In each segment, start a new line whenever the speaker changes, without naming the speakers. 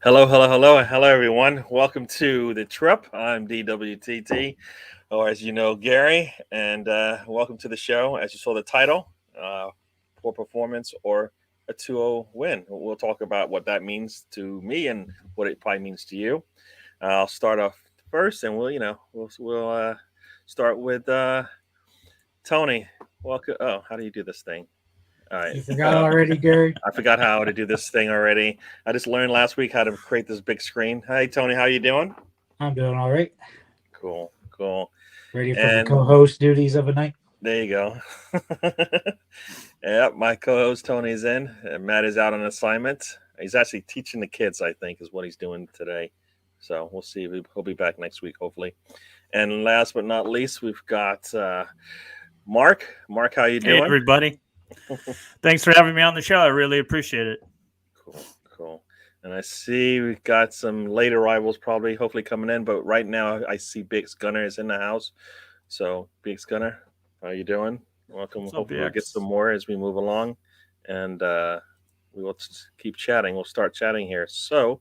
Hello, hello, hello, hello, everyone. Welcome to the trip. I'm DWTT, or as you know, Gary, and welcome to the show. As you saw the title, poor performance or a 2-0 win. We'll talk about what that means to me and what it probably means to you. I'll start off first, and we'll start with Tony. Welcome. Oh, how do you do this thing? All right.
You forgot already, Gary?
I forgot how to do this thing already. I just learned last week how to create this big screen. Hey, Tony, how you doing?
I'm doing all right.
Cool, cool.
Ready for the
And
co-host duties of a night?
there you go. Yep, my co-host Tony's in. Matt is out on assignment. He's actually teaching the kids, I think, is what he's doing today. So we'll see. He'll be back next week, hopefully. And last but not least, we've got Mark. Mark, how you doing?
Hey, everybody. Thanks for having me on the show. I really appreciate it.
Cool, cool. And I see we've got some late arrivals probably, hopefully coming in. But right now, I see Biggs Gunner is in the house. So, Biggs Gunner, how you doing? Welcome.
What's up,
Hopefully, we'll get
BX?
some more as we move along. And we will keep chatting. We'll start chatting here. So,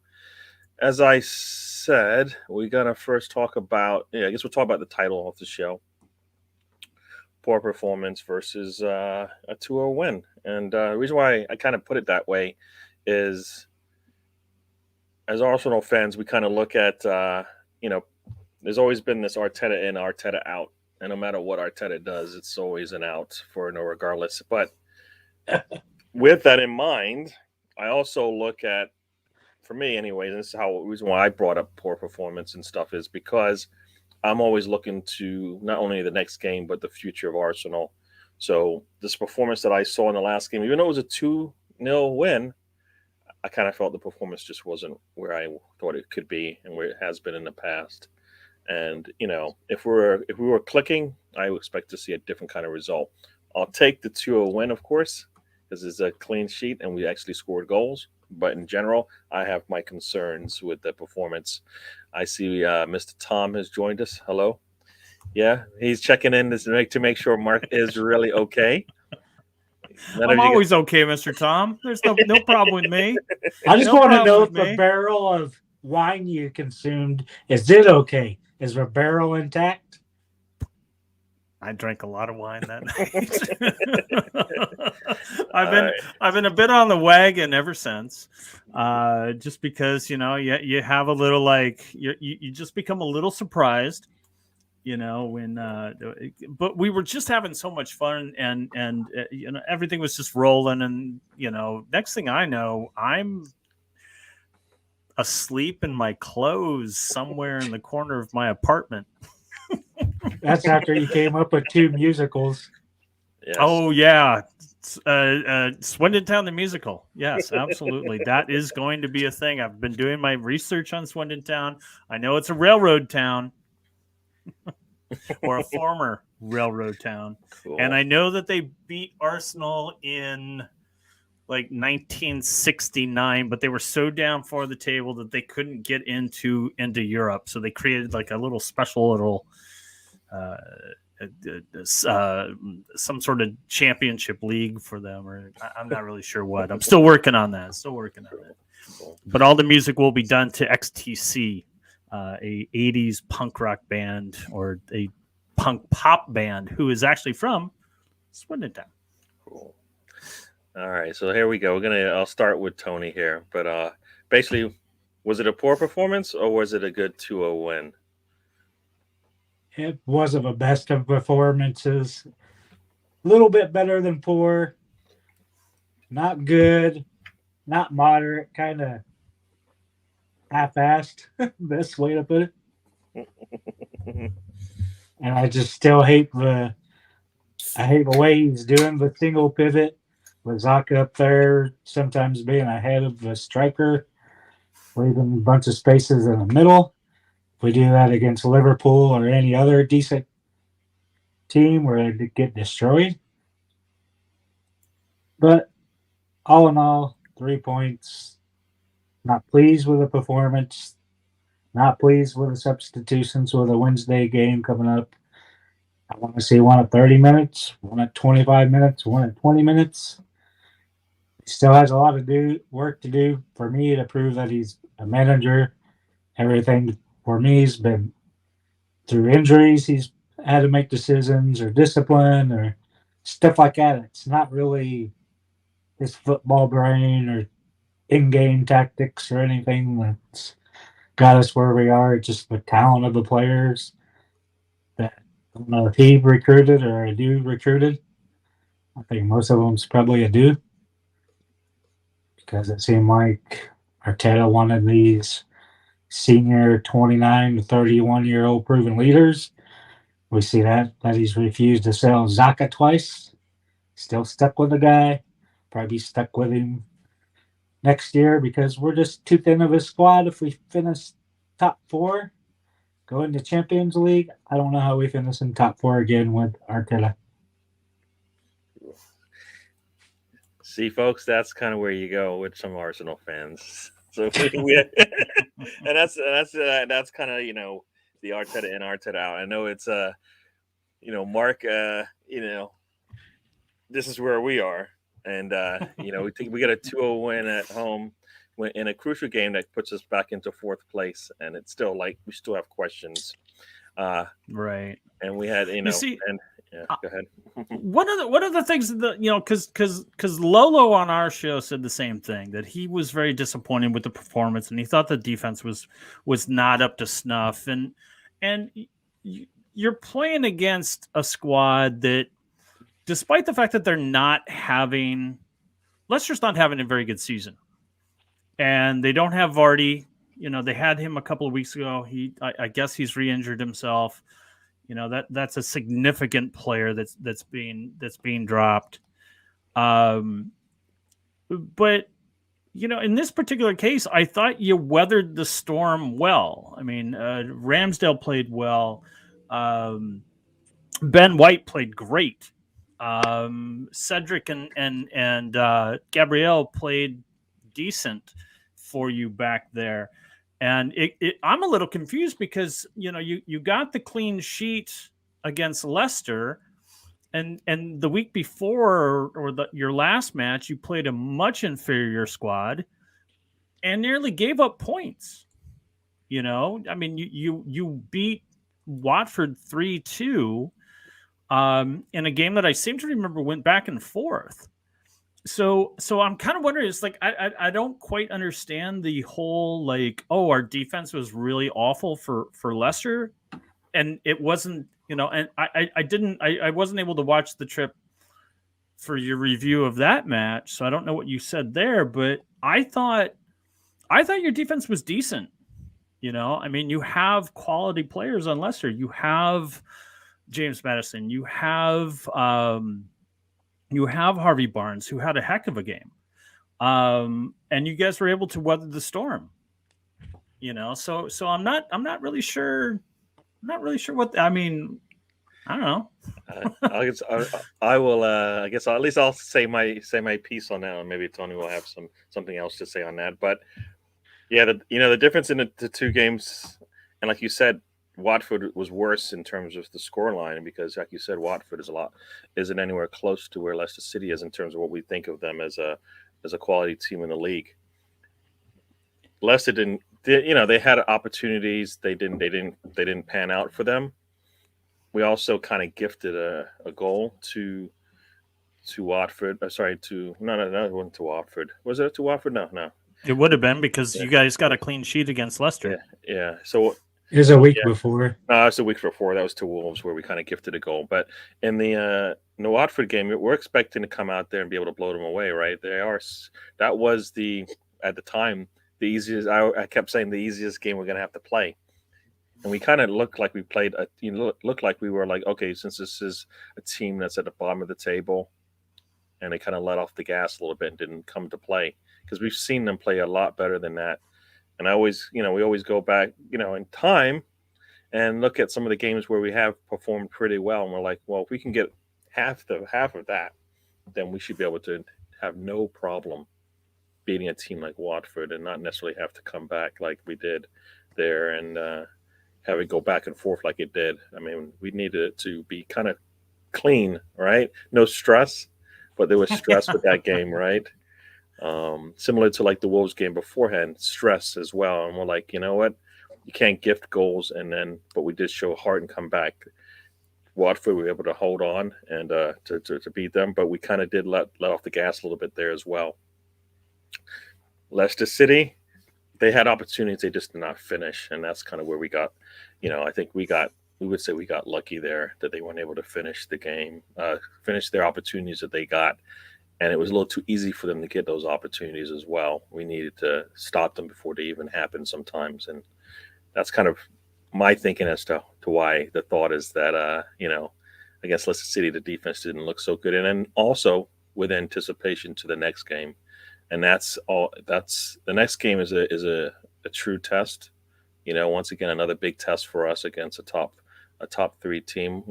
as I said, we're going to first talk about, I guess we'll talk about the title of the show. Poor performance versus a 2-0 win. And the reason why I kind of put it that way is, as Arsenal fans, we kind of look at, there's always been this Arteta in, Arteta out. And no matter what Arteta does, it's always an out for no regardless. But with that in mind, I also look at, for me anyways, and this is the reason why I brought up poor performance and stuff is because I'm always looking to not only the next game, but the future of Arsenal. So this performance that I saw in the last game, even though it was a 2-0 win, I kind of felt the performance just wasn't where I thought it could be and where it has been in the past. And, if we were clicking, I would expect to see a different kind of result. I'll take the 2-0 win, of course, because it's a clean sheet and we actually scored goals. But in general, I have my concerns with the performance. I see Mr. Tom has joined us. Hello. Yeah, he's checking in to make sure Mark is really okay.
I'm always okay, Mr. Tom. There's no problem with me.
I just
No
want to
problem
know
with
if the
me.
barrel of wine you consumed, is it okay? Is the barrel intact?
I drank a lot of wine that night. I've been a bit on the wagon ever since, just because you have a little you just become a little surprised, when but we were just having so much fun and everything was just rolling and next thing I know I'm asleep in my clothes somewhere in the corner of my apartment.
That's after you came up with 2 musicals.
Yes.
Oh yeah, Swindon Town the musical. Yes, absolutely. That is going to be a thing. I've been doing my research on Swindon Town. I know it's a railroad town, or a former railroad town,
Cool.
and I know that they beat Arsenal in like 1969, but they were so down for the table that they couldn't get into Europe. So they created like a little special little some sort of championship league for them, or I'm not really sure what. I'm still working on that.
Cool.
But all the music will be done to XTC, a 80s punk rock band or a punk pop band who is actually from Swindon Town.
Cool. All right, so here we go. I'll start with Tony here, but basically, was it a poor performance or was it a good 2-0 win?
It wasn't the best of performances. A little bit better than poor. Not good. Not moderate. Kind of half-assed. Best way to put it. And I just still hate the way he's doing the single pivot with Zaka up there, sometimes being ahead of the striker, leaving a bunch of spaces in the middle. If we do that against Liverpool or any other decent team, we're going to get destroyed. But all in all, 3 points. Not pleased with the performance. Not pleased with the substitutions with the Wednesday game coming up. I want to see one at 30 minutes, one at 25 minutes, one at 20 minutes. He still has a lot of work to do for me to prove that he's a manager. Everything for me has been through injuries. He's had to make decisions or discipline or stuff like that. It's not really his football brain or in-game tactics or anything that's got us where we are. It's just the talent of the players that I don't know if he recruited or a dude recruited. I think most of them's probably a dude because it seemed like Arteta wanted these senior 29 to 31-year-old proven leaders. We see that he's refused to sell Zaka twice. Still stuck with the guy. Probably stuck with him next year because we're just too thin of a squad. If we finish top 4, go into Champions League, I don't know how we finish in top 4 again with Arteta.
See, folks, that's kind of where you go with some Arsenal fans. So we and that's kind of the Arteta in, Arteta out. I know it's Mark, this is where we are, and we think we got a 2-0 win at home in a crucial game that puts us back into 4th place, and it's still like we still have questions,
right?
And we had
you see,
and yeah, go ahead.
One of the things that because Lolo on our show said the same thing, that he was very disappointed with the performance and he thought the defense was not up to snuff, and you're playing against a squad that, despite the fact that Leicester's not having a very good season, and they don't have Vardy. They had him a couple of weeks ago. I guess he's re-injured himself. That's a significant player that's being dropped. But in this particular case, I thought you weathered the storm well. I mean, Ramsdale played well. Ben White played great. Cedric and Gabriel played decent for you back there. And I'm a little confused because you got the clean sheet against Leicester, and the week before or your last match you played a much inferior squad and nearly gave up points. I mean you beat Watford 3-2 in a game that I seem to remember went back and forth. So I'm kind of wondering, it's like I don't quite understand the whole our defense was really awful for Leicester, and it wasn't, and I wasn't able to watch the trip for your review of that match, so I don't know what you said there, but I thought your defense was decent. I mean, you have quality players on Leicester. You have James Maddison. You have Harvey Barnes, who had a heck of a game, and you guys were able to weather the storm. So I'm not really sure. I'm not really sure what I mean. I don't know.
I will. I guess at least I'll say my piece on that, and maybe Tony will have something else to say on that. But yeah, the difference in the two games, and like you said, Watford was worse in terms of the scoreline because, like you said, Watford isn't anywhere close to where Leicester City is in terms of what we think of them as a quality team in the league. Leicester they had opportunities. They didn't pan out for them. We also kind of gifted a goal to Watford. Sorry, it wasn't to Watford. Was it to Watford? No.
It would have been because you guys got a clean sheet against Leicester.
Yeah. So
it was a week before.
No, it was a week before. That was to Wolves where we kind of gifted a goal. But in the Watford game, we're expecting to come out there and be able to blow them away, right? That was at the time the easiest. I kept saying the easiest game we're going to have to play, and we kind of looked like we played. Looked like we were like, okay, since this is a team that's at the bottom of the table, and they kind of let off the gas a little bit and didn't come to play because we've seen them play a lot better than that. And I always, we always go back, in time and look at some of the games where we have performed pretty well. And we're like, well, if we can get half of that, then we should be able to have no problem beating a team like Watford and not necessarily have to come back like we did there and have it go back and forth like it did. I mean, we needed it to be kind of clean, right? No stress, but there was stress with that game, right? Similar to like the Wolves game beforehand, stress as well. And we're like, you know what? You can't gift goals, but we did show heart and come back. Watford, we were able to hold on and to beat them, but we kind of did let off the gas a little bit there as well. Leicester City, they had opportunities, they just did not finish, and that's kind of where we got. I think we would say we got lucky there that they weren't able to finish the game, finish their opportunities that they got, and it was a little too easy for them to get those opportunities as well. We needed to stop them before they even happened sometimes, and that's kind of my thinking as to why the thought is that against Leicester City the defense didn't look so good, and then also with anticipation to the next game, and that's the next game is a true test. Once again another big test for us against a top three team.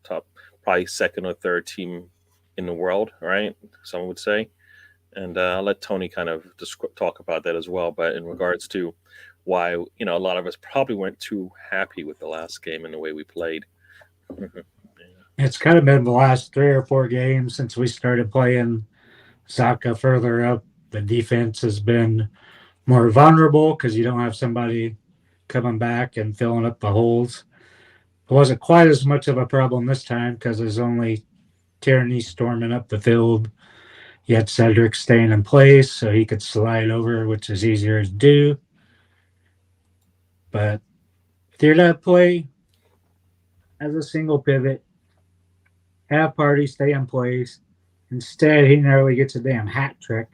Top probably second or third team in the world, right? Some would say, and I'll let Tony kind of talk about that as well. But in regards to why a lot of us probably weren't too happy with the last game and the way we played.
It's kind of been the last 3 or 4 games since we started playing Zaka further up. The defense has been more vulnerable because you don't have somebody coming back and filling up the holes. It wasn't quite as much of a problem this time because there's only Tierney storming up the field. You had Cedric staying in place so he could slide over, which is easier to do. But if you're to play as a single pivot, have Party stay in place, instead he nearly gets a damn hat trick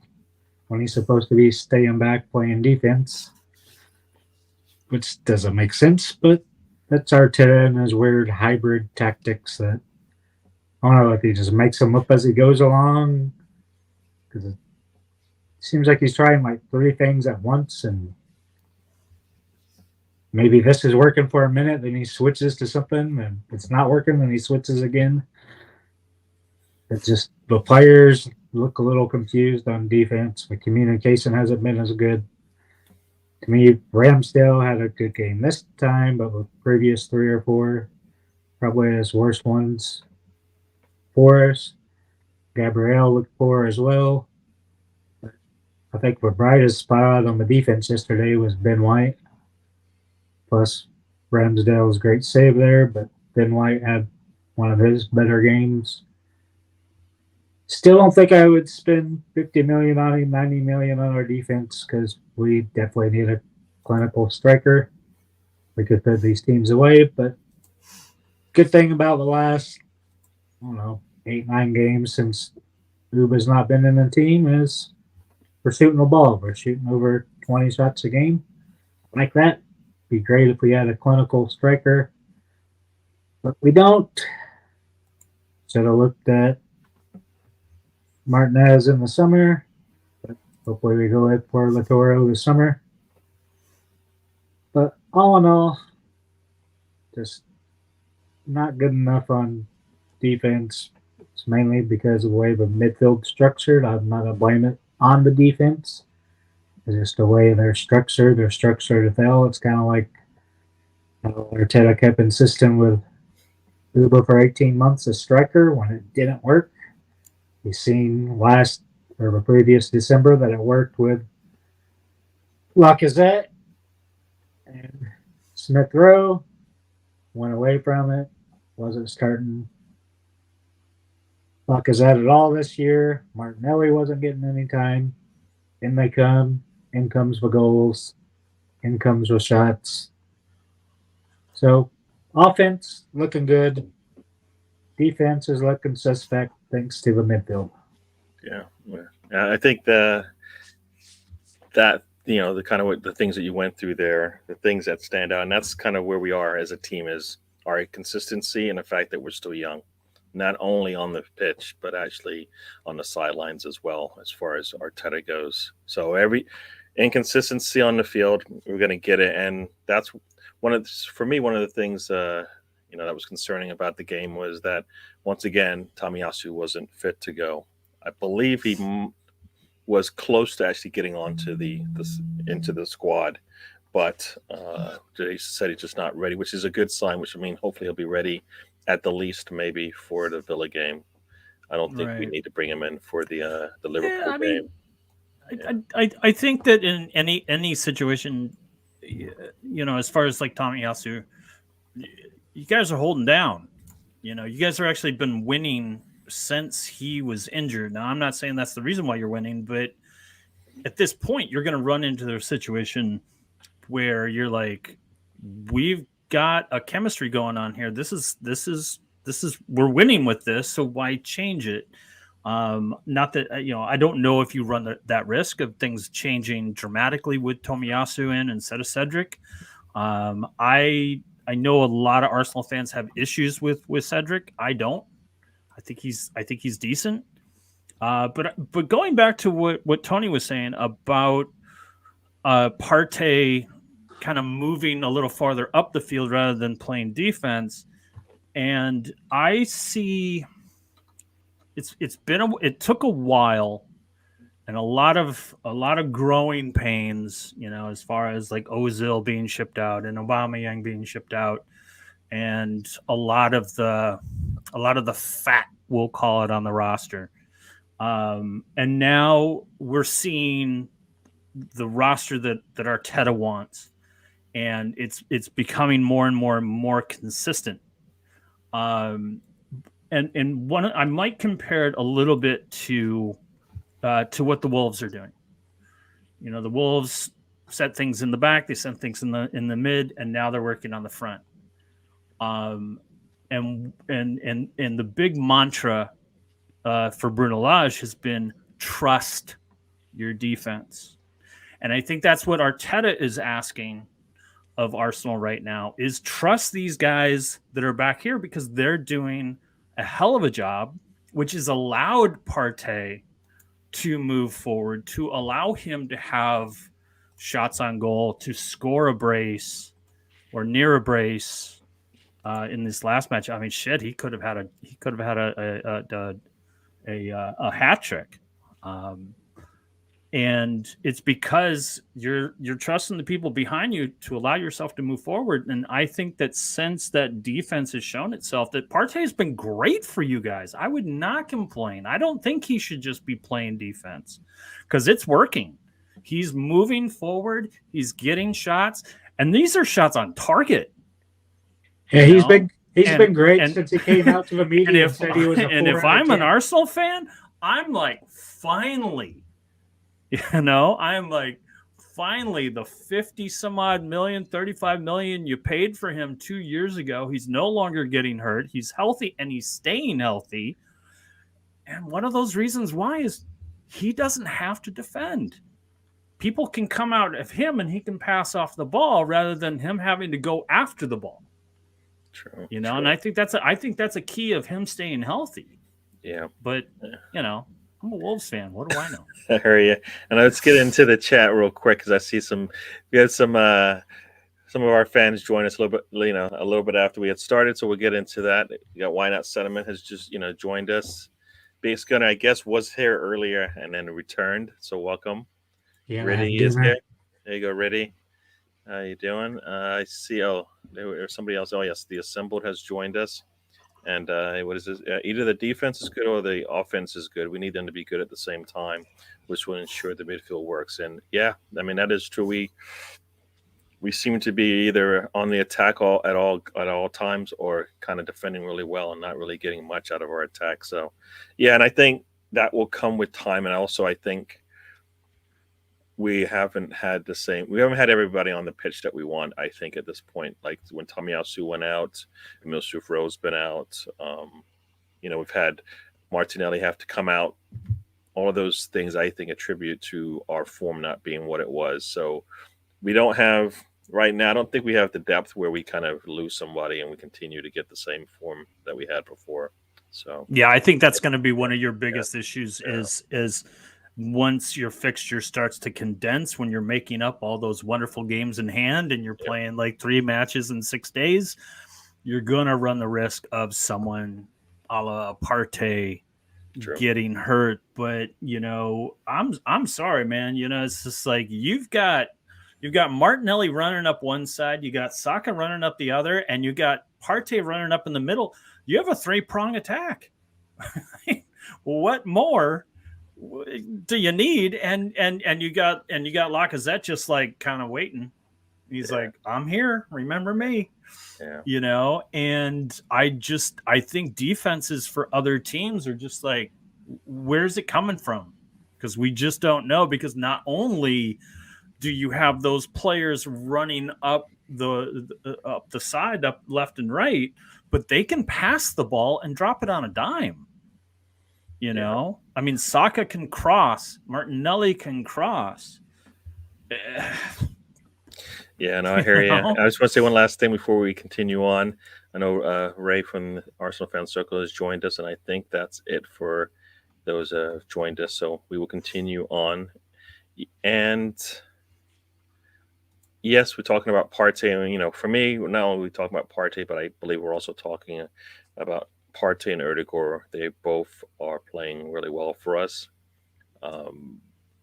when he's supposed to be staying back playing defense, which doesn't make sense, but that's Arteta and his weird hybrid tactics that I don't know if he just makes them up as he goes along, because it seems like he's trying like 3 things at once, and maybe this is working for a minute, then he switches to something, and it's not working, then he switches again. It's just the players look a little confused on defense. The communication hasn't been as good. To me, Ramsdale had a good game this time, but the previous 3 or 4 probably his worst ones for us. Gabriel looked poor as well. I think the brightest spot on the defense yesterday was Ben White. Plus, Ramsdale's great save there, but Ben White had one of his better games. Still don't think I would spend 50 million on him, 90 million on our defense, because we definitely need a clinical striker. We could put these teams away, but good thing about the last, 8-9 games since Uba's not been in the team is we're shooting the ball. We're shooting over 20 shots a game. Like that. Be great if we had a clinical striker, but we don't. Should have looked at Martinez in the summer, but hopefully we go with for Latoro this summer. But all in all, just not good enough on defense. It's mainly because of the way the midfield structured. I'm not going to blame it on the defense. It's just the way they're structured. They're structured to fail. It's kind of like Arteta kept insisting with Uba for 18 months as striker when it didn't work. You've seen the previous December that it worked with Lacazette and Smith Rowe. Went away from it. Wasn't starting Lacazette at all this year. Martinelli wasn't getting any time. In they come. In comes the goals. In comes the shots. So, offense looking good. Defense is looking suspect thanks to the midfield.
Yeah. I think the kind of the things that you went through there, the things that stand out, and that's kind of where we are as a team is our consistency and the fact that we're still young, not only on the pitch but actually on the sidelines as well, as far as Arteta goes. So every inconsistency on the field, we're going to get it, and that's for me one of the things that was concerning about the game was that once again Tomiyasu wasn't fit to go. I believe he was close to actually getting onto into the squad, but they said he's just not ready, which is a good sign. Which I mean, hopefully he'll be ready at the least, maybe for the Villa game. I don't think we need to bring him in for the Liverpool game.
I think that in any situation, as far as like Tomiyasu, you guys are holding down. You guys are actually been winning since he was injured. Now, I'm not saying that's the reason why you're winning, but at this point, you're going to run into a situation where you're like, we've got a chemistry going on here. This is we're winning with this, so why change it? Not that I don't know if you run that risk of things changing dramatically with Tomiyasu in instead of Cedric. I know a lot of Arsenal fans have issues with Cedric. I don't. I think he's decent. But going back to what Tony was saying about Partey kind of moving a little farther up the field rather than playing defense, and I see it took a while and a lot of growing pains, as far as like Ozil being shipped out and Aubameyang being shipped out, and a lot of the fat, we'll call it, on the roster. And now we're seeing the roster that Arteta wants, and it's becoming more and more and more consistent. And one, I might compare it a little bit to what the Wolves are doing. The Wolves set things in the back, they set things in the mid, and now they're working on the front. And the big mantra for Bruno Lage has been trust your defense. And I think that's what Arteta is asking of Arsenal right now, is trust these guys that are back here, because they're doing a hell of a job, which has allowed Partey to move forward, to allow him to have shots on goal, to score a brace or near a brace in this last match. I mean, shit, he could have had a hat trick. And it's because you're trusting the people behind you to allow yourself to move forward. And I think that since that defense has shown itself, that Partey has been great for you guys. I would not complain. I don't think he should just be playing defense, because it's working. He's moving forward. He's getting shots, and these are shots on target.
Yeah, he's been great since he came out to the media and said he was a 4
And if
out of
I'm
10.
an Arsenal fan, I'm like, finally. I'm like, finally, the 50 some odd million, 35 million you paid for him 2 years ago. He's no longer getting hurt. He's healthy, and he's staying healthy. And one of those reasons why is he doesn't have to defend. People can come out of him and he can pass off the ball rather than him having to go after the ball.
True.
And I think that's a key of him staying healthy.
Yeah.
But I'm a Wolves fan. What do I know?
I hear you. And let's get into the chat real quick, because I see we had some of our fans join us a little bit after we had started. So we'll get into that. You got Why Not Sentiment has just joined us. Base Gunner, I guess, was here earlier and then returned. So welcome.
Yeah,
Riddy is here. There you go, Riddy. How you doing? I see. There was somebody else. Oh yes, the Assembled has joined us. And what is this? Either the defense is good or the offense is good. We need them to be good at the same time, which will ensure the midfield works. And yeah, I mean, that is true. We seem to be either on the attack at all times, or kind of defending really well and not really getting much out of our attack. So yeah, and I think that will come with time. And also, I think we haven't had everybody on the pitch that we want, I think, at this point. Like when Tomiyasu went out, Emil Sufro's been out. We've had Martinelli have to come out. All of those things, I think, attribute to our form not being what it was. So we don't have, right now, I don't think we have the depth where we kind of lose somebody and we continue to get the same form that we had before. So
yeah, I think that's going to be one of your biggest issues is once your fixture starts to condense, when you're making up all those wonderful games in hand and you're playing like 3 matches in 6 days, you're going to run the risk of someone a la Partey getting hurt. But, I'm sorry, man. It's just like you've got Martinelli running up one side, you got Saka running up the other, and you got Partey running up in the middle. You have a 3-prong attack. What more do you need? And you got Lacazette just like kind of waiting. He's like, I'm here. Remember me.
Yeah.
And I think defenses for other teams are just like, where's it coming from? Because we just don't know. Because not only do you have those players running up the side, up left and right, but they can pass the ball and drop it on a dime. I mean, Saka can cross, Martinelli can cross.
Yeah, no, I hear you. I just want to say one last thing before we continue on. I know Ray from the Arsenal Fan Circle has joined us, and I think that's it for those who have joined us. So we will continue on. And yes, we're talking about Partey. And, for me, not only are we talking about Partey, but I believe we're also talking about Partey and Erdegaard. They both are playing really well for us.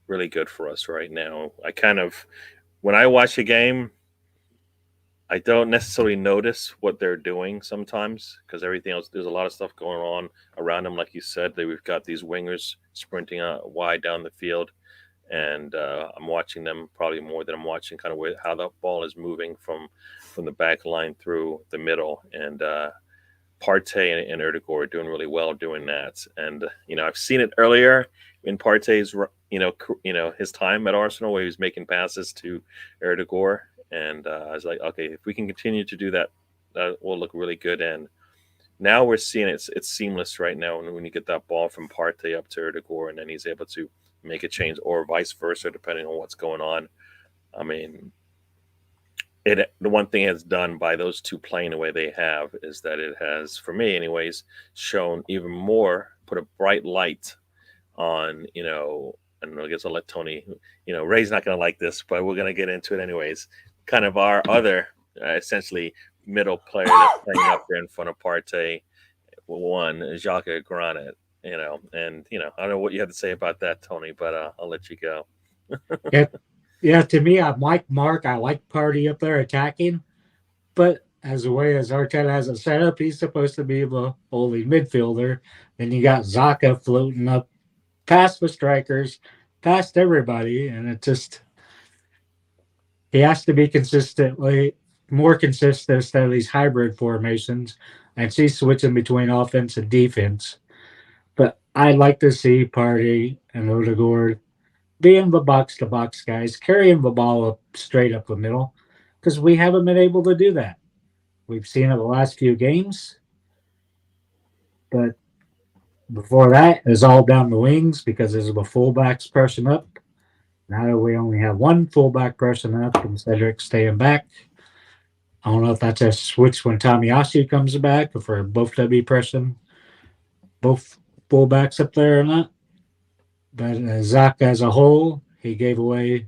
Really good for us right now. When I watch a game, I don't necessarily notice what they're doing sometimes because everything else, there's a lot of stuff going on around them. Like you said, we've got these wingers sprinting out wide down the field, and I'm watching them probably more than I'm watching kind of how the ball is moving from the back line through the middle. And Partey and Erdegaard are doing really well doing that. And I've seen it earlier in Partey's his time at Arsenal where he was making passes to Erdegaard. And I was like, okay, if we can continue to do that, that will look really good. And now we're seeing it's seamless right now when you get that ball from Partey up to Erdegaard, and then he's able to make a change, or vice versa, depending on what's going on. I mean, the one thing it's done by those two playing the way they have is that it has, for me anyways, shown even more, put a bright light on, I don't know, I guess I'll let Tony, Ray's not going to like this, but we're going to get into it anyways. Kind of our other, essentially, middle player that's playing up there in front of Partey, one, Xhaka Granit, and, I don't know what you have to say about that, Tony, but I'll let you go.
Yeah, to me, I'm like Mark. I like Partey up there attacking, but as the way as Arteta has it set up, he's supposed to be the holding midfielder. Then you got Xhaka floating up past the strikers, past everybody, and it just he has to be more consistent instead of these hybrid formations, and she's switching between offense and defense. But I'd like to see Partey and Odegaard being the box-to-box guys, carrying the ball up straight up the middle, because we haven't been able to do that. We've seen it the last few games, but before that, it's all down the wings because there's the fullbacks pressing up. Now we only have one fullback pressing up and Cedric staying back. I don't know if that's a switch when Tomiyasu comes back, or for both to be pressing both fullbacks up there or not. But Xhaka as a whole, he gave away a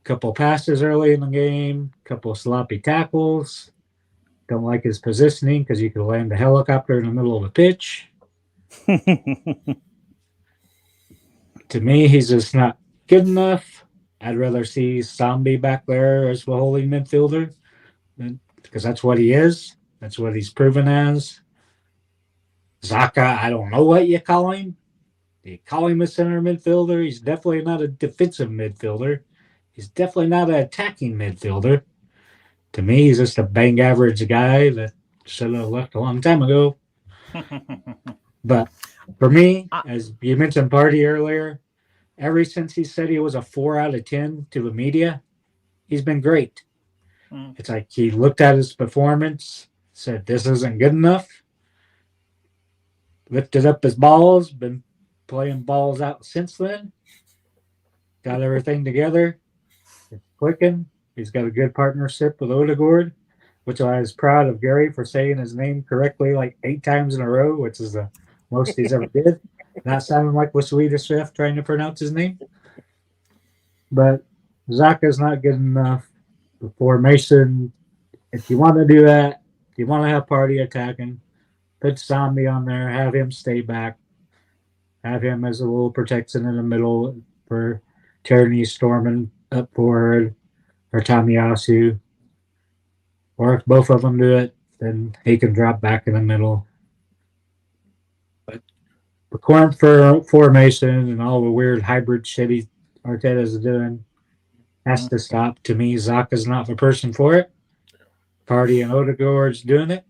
couple passes early in the game, a couple sloppy tackles. Don't like his positioning because you could land a helicopter in the middle of the pitch. To me, he's just not good enough. I'd rather see Zombie back there as the holding midfielder because that's what he is. That's what he's proven as. Xhaka, I don't know what you call him. You call him a center midfielder. He's definitely not a defensive midfielder. He's definitely not an attacking midfielder. To me, he's just a bang average guy that should have left a long time ago. But for me, as you mentioned Partey earlier, ever since he said he was a 4 out of 10 to the media, he's been great. It's like he looked at his performance, said this isn't good enough, lifted up his balls, been playing balls out since then, got everything together, it's clicking. He's got a good partnership with Odegaard, which I was proud of Gary for saying his name correctly like 8 times in a row, which is the most he's ever did. Not sounding like the Swedish chef trying to pronounce his name. But Xhaka's not good enough. The formation, if you want to do that, if you want to have Partey attacking, put Zombie on there, have him stay back, have him as a little protection in the middle for Tierney storming up forward, or Tomiyasu. Or if both of them do it, then he can drop back in the middle. But the corn formation and all the weird hybrid shit Arteta's doing has to stop. To me, Zaka's not the person for it. Party and Odegaard's doing it.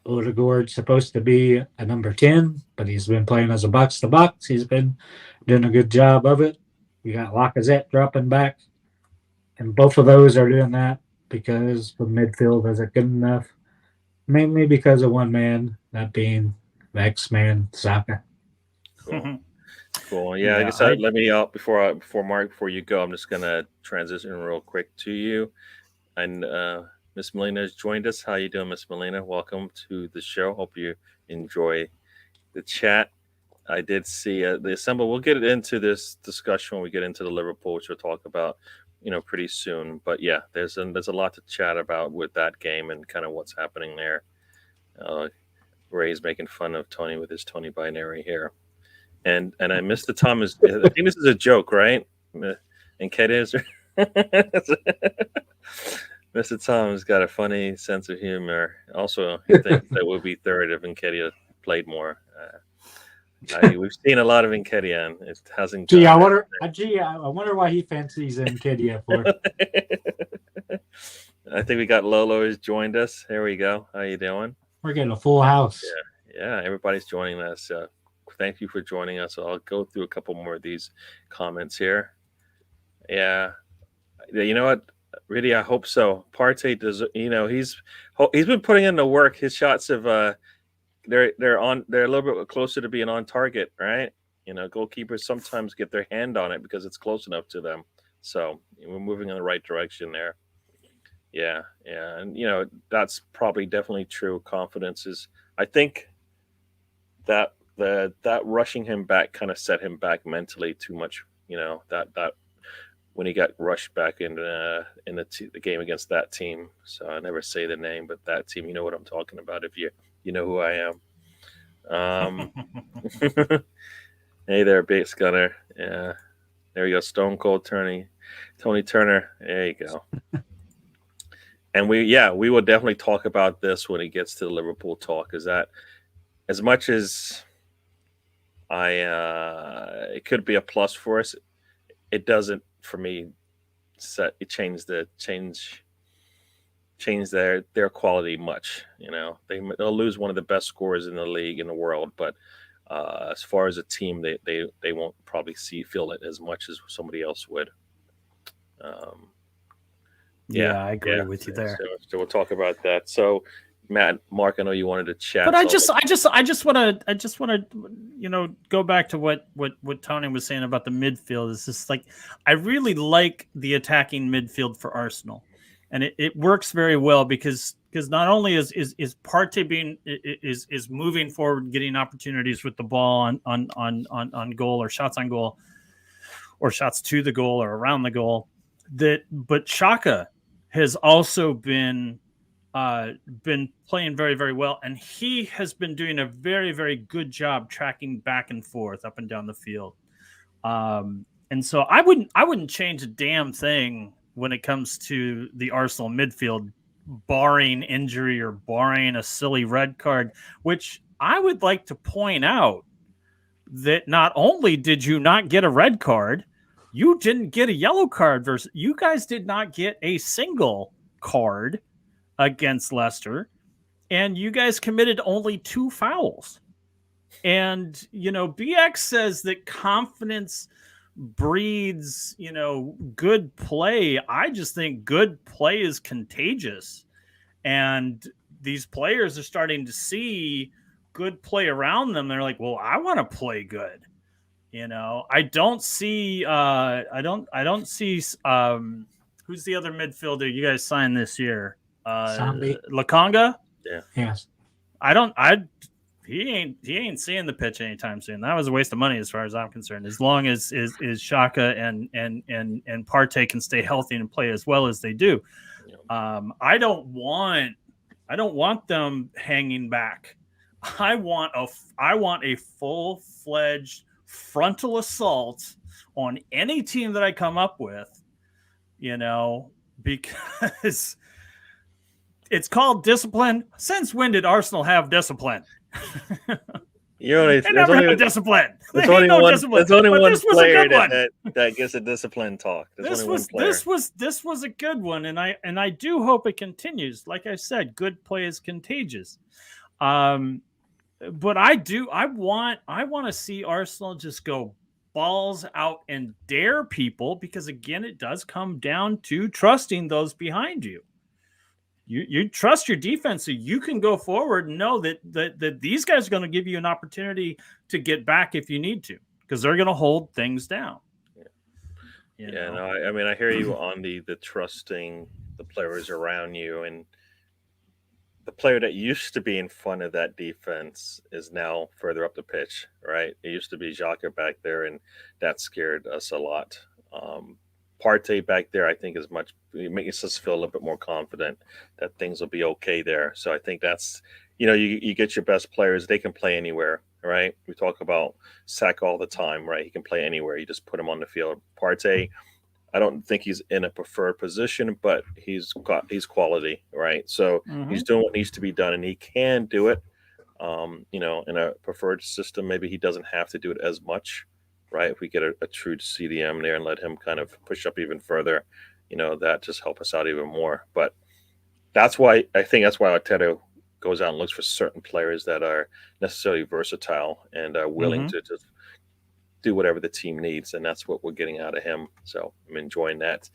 Odegaard's supposed to be a number 10, but he's been playing as a box to box. He's been doing a good job of it. You got Lacazette dropping back, and both of those are doing that because the midfield isn't good enough. Mainly because of one man, that being the X-Man, Saka.
Cool. Cool. Yeah, I guess let me out before Mark, before you go, I'm just gonna transition real quick to you. And Miss Melina has joined us. How you doing, Miss Melina? Welcome to the show. Hope you enjoy the chat. I did see the assemble. We'll get into this discussion when we get into the Liverpool, which we'll talk about, pretty soon. But yeah, there's a lot to chat about with that game and kind of what's happening there. Ray's making fun of Tony with his Tony binary here, and I missed the Thomas. I think this is a joke, right? And Ked is. Mr. Tom's got a funny sense of humor. Also, he thinks that we'll be third if Nketiah played more. We've seen a lot of Nketiah, and it hasn't.
Gee, I wonder why he fancies Nketiah for.
I think we got Lolo has joined us. Here we go. How you doing?
We're getting a full house.
Yeah, everybody's joining us. Thank you for joining us. I'll go through a couple more of these comments here. Yeah, you know what? Really, I hope so. Partey does. He's been putting in the work. His shots have they're a little bit closer to being on target, right? Goalkeepers sometimes get their hand on it because it's close enough to them. So we're moving in the right direction there. Yeah, and that's probably definitely true. Confidence is. I think that that rushing him back kind of set him back mentally too much. That when he got rushed back in the game against that team. So I never say the name, but that team, you know what I'm talking about if you know who I am. Hey there, Base Gunner. Yeah, there you go. Stone Cold Tony Turner. There you go. And we will definitely talk about this when it gets to the Liverpool talk. Is that as much as it could be a plus for us, it doesn't for me change their quality much. They'll lose one of the best scorers in the league in the world, but as far as a team, they won't probably feel it as much as somebody else would.
I agree with you there.
So we'll talk about that. So Mark, I know you wanted to chat.
But I just want to, go back to what Tony was saying about the midfield. It's just like, I really like the attacking midfield for Arsenal, and it works very well because not only is Partey is moving forward, getting opportunities with the ball on goal or shots on goal, or shots to the goal or around the goal, but Xhaka has also been playing very, very well, and he has been doing a very, very good job tracking back and forth up and down the field. And so I wouldn't change a damn thing when it comes to the Arsenal midfield, barring injury or barring a silly red card, which I would like to point out that not only did you not get a red card, you didn't get a yellow card. You guys did not get a single card against Leicester, and you guys committed only 2 fouls. And BX says that confidence breeds good play. I just think good play is contagious, and these players are starting to see good play around them. They're like, well, I want to play good. I don't see who's the other midfielder you guys signed this year? Lakanga?
Yeah.
Yes.
He ain't seeing the pitch anytime soon. That was a waste of money as far as I'm concerned. As long as Xhaka and Partey can stay healthy and play as well as they do. I don't want them hanging back. I want a full-fledged frontal assault on any team that I come up with, because it's called discipline. Since when did Arsenal have discipline? They never have discipline.
There's
They
only
ain't no
one.
discipline.
There's only
But
one
this was a
player
good one.
that gets a discipline talk. There's only one player.
This was a good one, and I do hope it continues. Like I said, good play is contagious. But I want to see Arsenal just go balls out and dare people, because again, it does come down to trusting those behind you. You trust your defense so you can go forward and know that these guys are going to give you an opportunity to get back if you need to, because they're going to hold things down.
I mean, I hear you on the trusting the players around you, and the player that used to be in front of that defense is now further up the pitch, right? It used to be Xhaka back there, and that scared us a lot. Partey back there, I think, it makes us feel a little bit more confident that things will be okay there. So I think that's, you get your best players, they can play anywhere, right? We talk about Saka all the time, right? He can play anywhere. You just put him on the field. Partey, I don't think he's in a preferred position, but he's quality, right? So he's doing what needs to be done, and he can do it. In a preferred system, maybe he doesn't have to do it as much, right? If we get a true CDM there and let him kind of push up even further, that just help us out even more. But that's why Arteta goes out and looks for certain players that are necessarily versatile and are willing to just do whatever the team needs, and that's what we're getting out of him. So I'm enjoying that.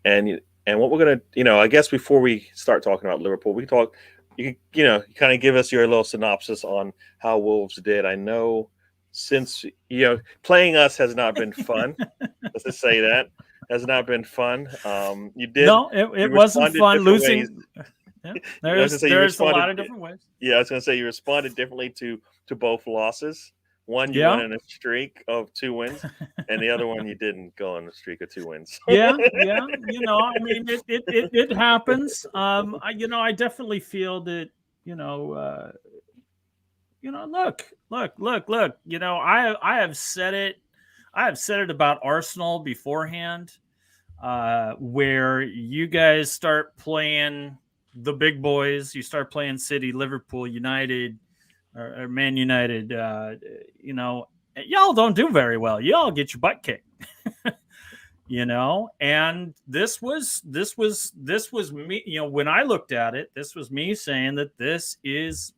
And what we're gonna, I guess before we start talking about Liverpool, we talk. You kind of give us your little synopsis on how Wolves did. I know since playing us has not been fun. Let's just say that has not been fun. You did.
No, it wasn't fun losing. Yeah, there's a lot of different ways.
Yeah, I was going to say you responded differently to both losses. One, you went on a streak of 2 wins, and the other one, you didn't go on a streak of 2 wins.
Yeah. I mean, it happens. I definitely feel that, look. I have said it. I have said it about Arsenal beforehand, where you guys start playing the big boys. You start playing City, Liverpool, United, or Man United. Y'all don't do very well. Y'all get your butt kicked. And this was me. When I looked at it, this was me saying that this is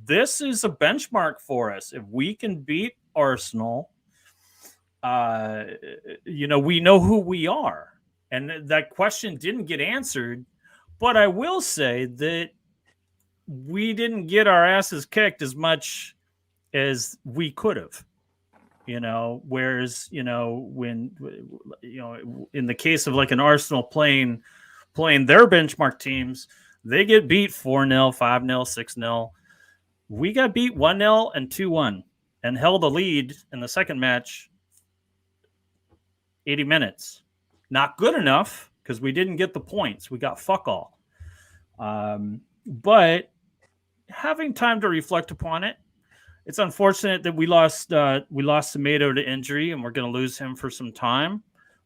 a benchmark for us. If we can beat Arsenal, we know who we are. And that question didn't get answered. But I will say that we didn't get our asses kicked as much as we could have. Whereas, when, in the case of like an Arsenal playing their benchmark teams, they get beat 4-0, 5-0, 6-0. We got beat 1-0 and 2-1 and held a lead in the second match 80 minutes. Not good enough because we didn't get the points. We got fuck all. But having time to reflect upon it, it's unfortunate that we lost Semedo to injury, and we're going to lose him for some time.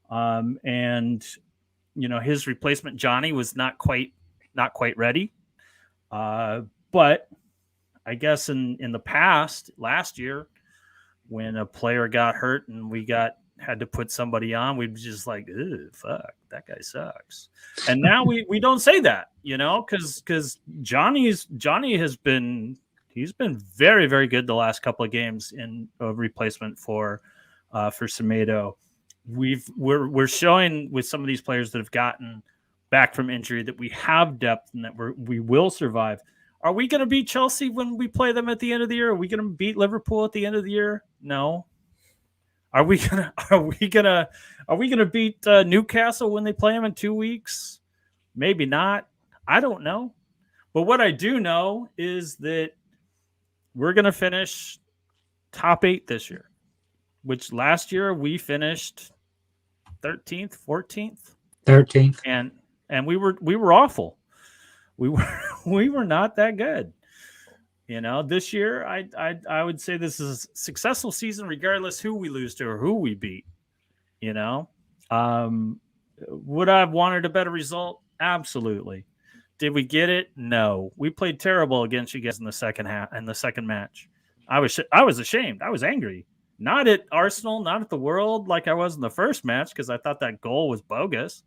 And his replacement Johnny was not quite ready. But I guess in the past, last year, when a player got hurt and we had to put somebody on, we'd just like, ew, fuck, that guy sucks. And now we don't say that, because Johnny has been. He's been very, very good the last couple of games in a replacement for Semedo. We're showing with some of these players that have gotten back from injury that we have depth and that we will survive. Are we going to beat Chelsea when we play them at the end of the year? Are we going to beat Liverpool at the end of the year? No. Are we gonna beat Newcastle when they play them in 2 weeks? Maybe not. I don't know. But what I do know is that we're going to finish top 8 this year, which last year we finished 13th, 14th,
13th,
and we were awful. We were not that good. This year I would say this is a successful season regardless who we lose to or who we beat. Would I have wanted a better result? Absolutely. Did we get it? No. We played terrible against you guys in the second match. I was ashamed. I was angry. Not at Arsenal, not at the world like I was in the first match because I thought that goal was bogus.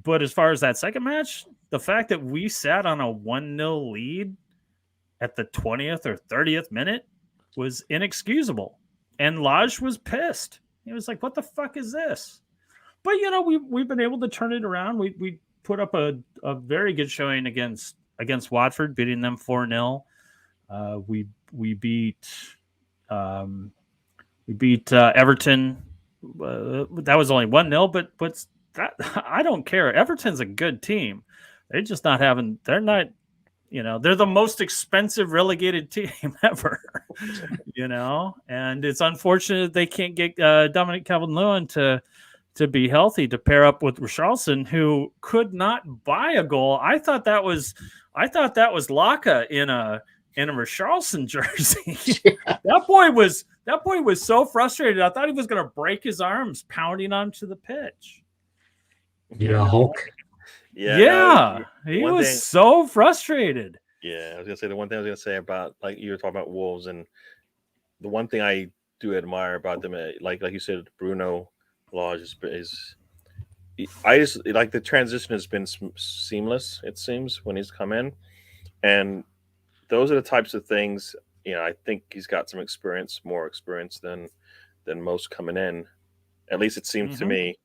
But as far as that second match, the fact that we sat on a 1-0 lead at the 20th or 30th minute was inexcusable. And Lodge was pissed. He was like, what the fuck is this? But, we've been able to turn it around. We put up a very good showing against Watford, beating them 4-0. We beat Everton. That was only 1-0, but that, I don't care. Everton's a good team. They're just not having. They're not. They're the most expensive relegated team ever. And it's unfortunate they can't get Dominic Calvert-Lewin to be healthy to pair up with Richarlison, who could not buy a goal. I thought that was Laka in a Richarlison jersey. That boy was so frustrated. I thought he was going to break his arms pounding onto the pitch.
Hulk.
Yeah, he was so frustrated.
Yeah, I was gonna say the one thing I was gonna say about, like you were talking about Wolves, and the one thing I do admire about them, like you said, Bruno Lage is I just like the transition has been seamless. It seems when he's come in, and those are the types of things. I think he's got some experience, more experience than most coming in. At least it seems to me.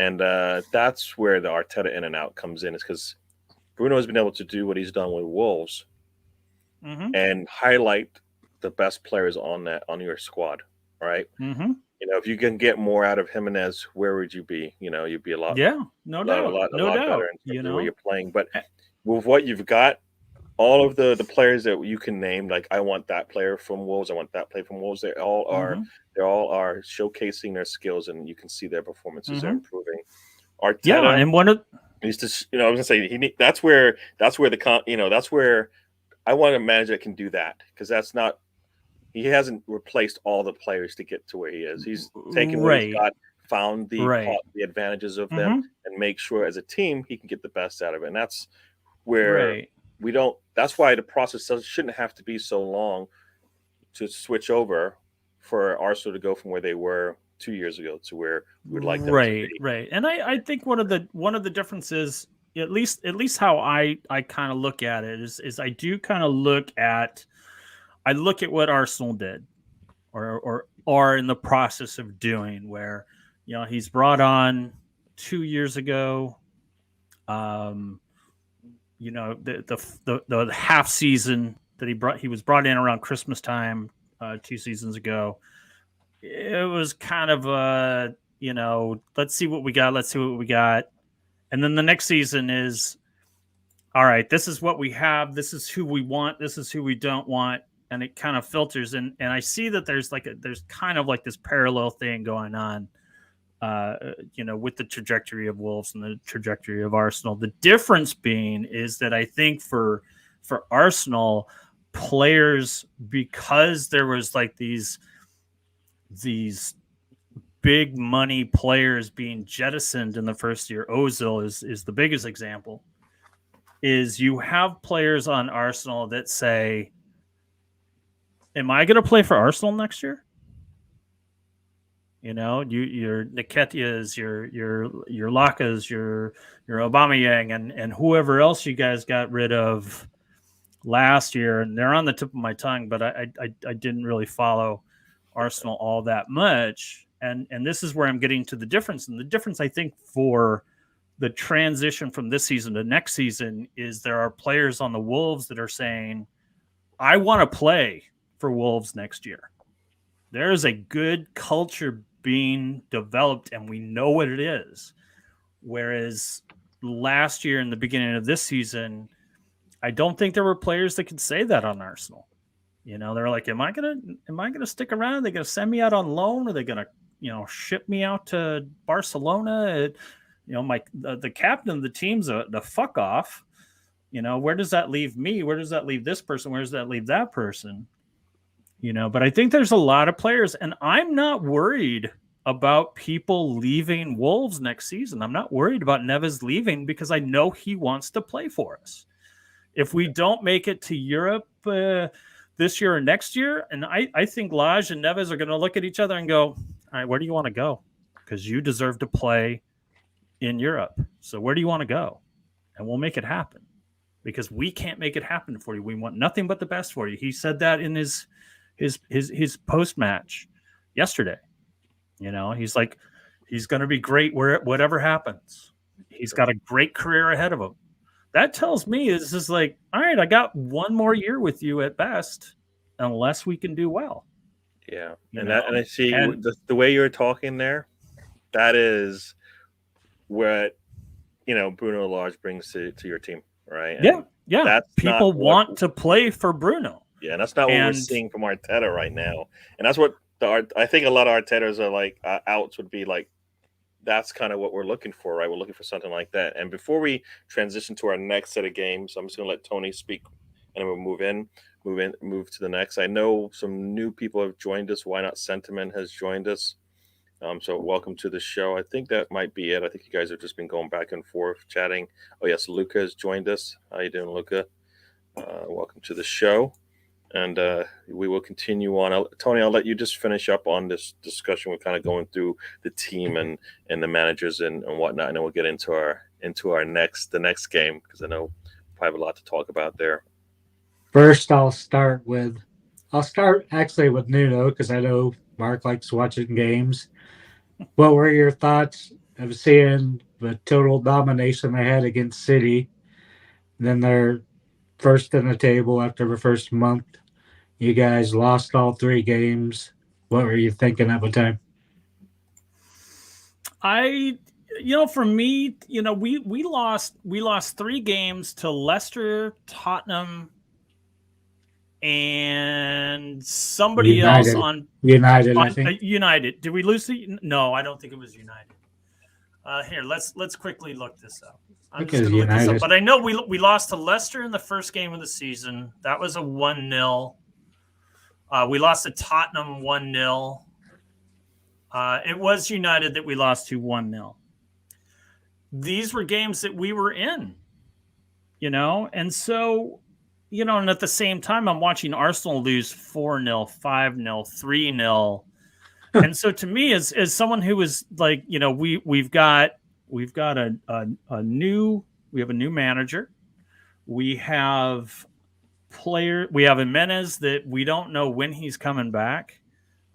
And that's where the Arteta in and out comes in, is because Bruno has been able to do what he's done with Wolves and highlight the best players on your squad, right? If you can get more out of Jimenez, where would you be? You'd be a lot,
no doubt,
better in terms of where you're playing. But with what you've got, all of the players that you can name, like I want that player from Wolves, I want that player from Wolves. They all are showcasing their skills, and you can see their performances are improving. Arteta,
and one of
he's just, I was gonna say that's where that's where I want a manager that can do that, because he hasn't replaced all the players to get to where he is. He's taken what he's got, found the advantages of them, and make sure as a team he can get the best out of it. And that's where we don't. That's why the process shouldn't have to be so long to switch over for Arsenal to go from where they were 2 years ago to where we'd like them to be.
Right. And I think one of the differences, at least how I kind of look at it is I do kind of look at what Arsenal did or are in the process of doing, where he's brought on 2 years ago. The half season that he was brought in around Christmas time 2 seasons ago. It was kind of let's see what we got. And then the next season is, all right, this is what we have. This is who we want. This is who we don't want. And it kind of filters. And I see that there's kind of like this parallel thing going on, with the trajectory of Wolves and the trajectory of Arsenal. The difference being is that I think for Arsenal players, because there was like these big money players being jettisoned in the first year. Ozil is the biggest example. Is you have players on Arsenal that say, am I going to play for Arsenal next year? Your Nketiahs, your Lakas, your Aubameyang, and whoever else you guys got rid of last year, and they're on the tip of my tongue, but I didn't really follow Arsenal all that much. And this is where I'm getting to the difference. And the difference, I think, for the transition from this season to next season is there are players on the Wolves that are saying, I want to play for Wolves next year. There is a good culture being developed, and we know what it is. Whereas last year in the beginning of this season, I don't think there were players that could say that on Arsenal. They're like, am I gonna stick around? Are they gonna send me out on loan? Are they gonna, ship me out to Barcelona? The captain of the team's the fuck off. Where does that leave me? Where does that leave this person? Where does that leave that person? But I think there's a lot of players, and I'm not worried about people leaving Wolves next season. I'm not worried about Neves leaving because I know he wants to play for us. If we don't make it to Europe this year or next year. And I think Laj and Neves are going to look at each other and go, all right, where do you want to go? Because you deserve to play in Europe. So where do you want to go? And we'll make it happen, because we can't make it happen for you. We want nothing but the best for you. He said that in his post match yesterday. You know, he's like, he's going to be great whatever happens. He's got a great career ahead of him. That tells me it's just like, all right, I got one more year with you at best, unless we can do well.
Yeah, and I see the way you're talking there. That is what Bruno Lage brings to your team, right? And
yeah. People want to play for Bruno.
Yeah, and that's not what we're seeing from Arteta right now, and that's what I think a lot of Artetas are like. Outs would be like, that's kind of what we're looking for, right? We're looking for something like that. And before we transition to our next set of games, I'm just going to let Tony speak, and then we'll move to the next. I know some new people have joined us. Why Not Sentiment has joined us. So welcome to the show. I think that might be it. I think you guys have just been going back and forth chatting. Oh, yes, Luca has joined us. How you doing, Luca? Welcome to the show. And we will continue on. Tony, I'll let you just finish up on this discussion. We're kind of going through the team and the managers and whatnot, and then we'll get into the next game, because I know we have a lot to talk about there.
First, I'll start actually with Nuno, because I know Mark likes watching games. What were your thoughts of seeing the total domination they had against City? Then they're first in the table after the first month. You guys lost all 3 games. What were you thinking at the time?
For me, we lost 3 games to Leicester, Tottenham, and somebody
United.
else on
United. I think
United. Did we lose? No, I don't think it was United. Here, let's quickly look this up. I'm just going to look this up. But I know we lost to Leicester in the first game of the season. That was a 1-0. We lost to Tottenham 1-0. It was United that we lost to 1-0. These were games that we were in, and so, and at the same time, I'm watching Arsenal lose 4-0, 5-0, 3-0. And so to me, as someone who was like, we've got a new manager. We have Jimenez that we don't know when he's coming back.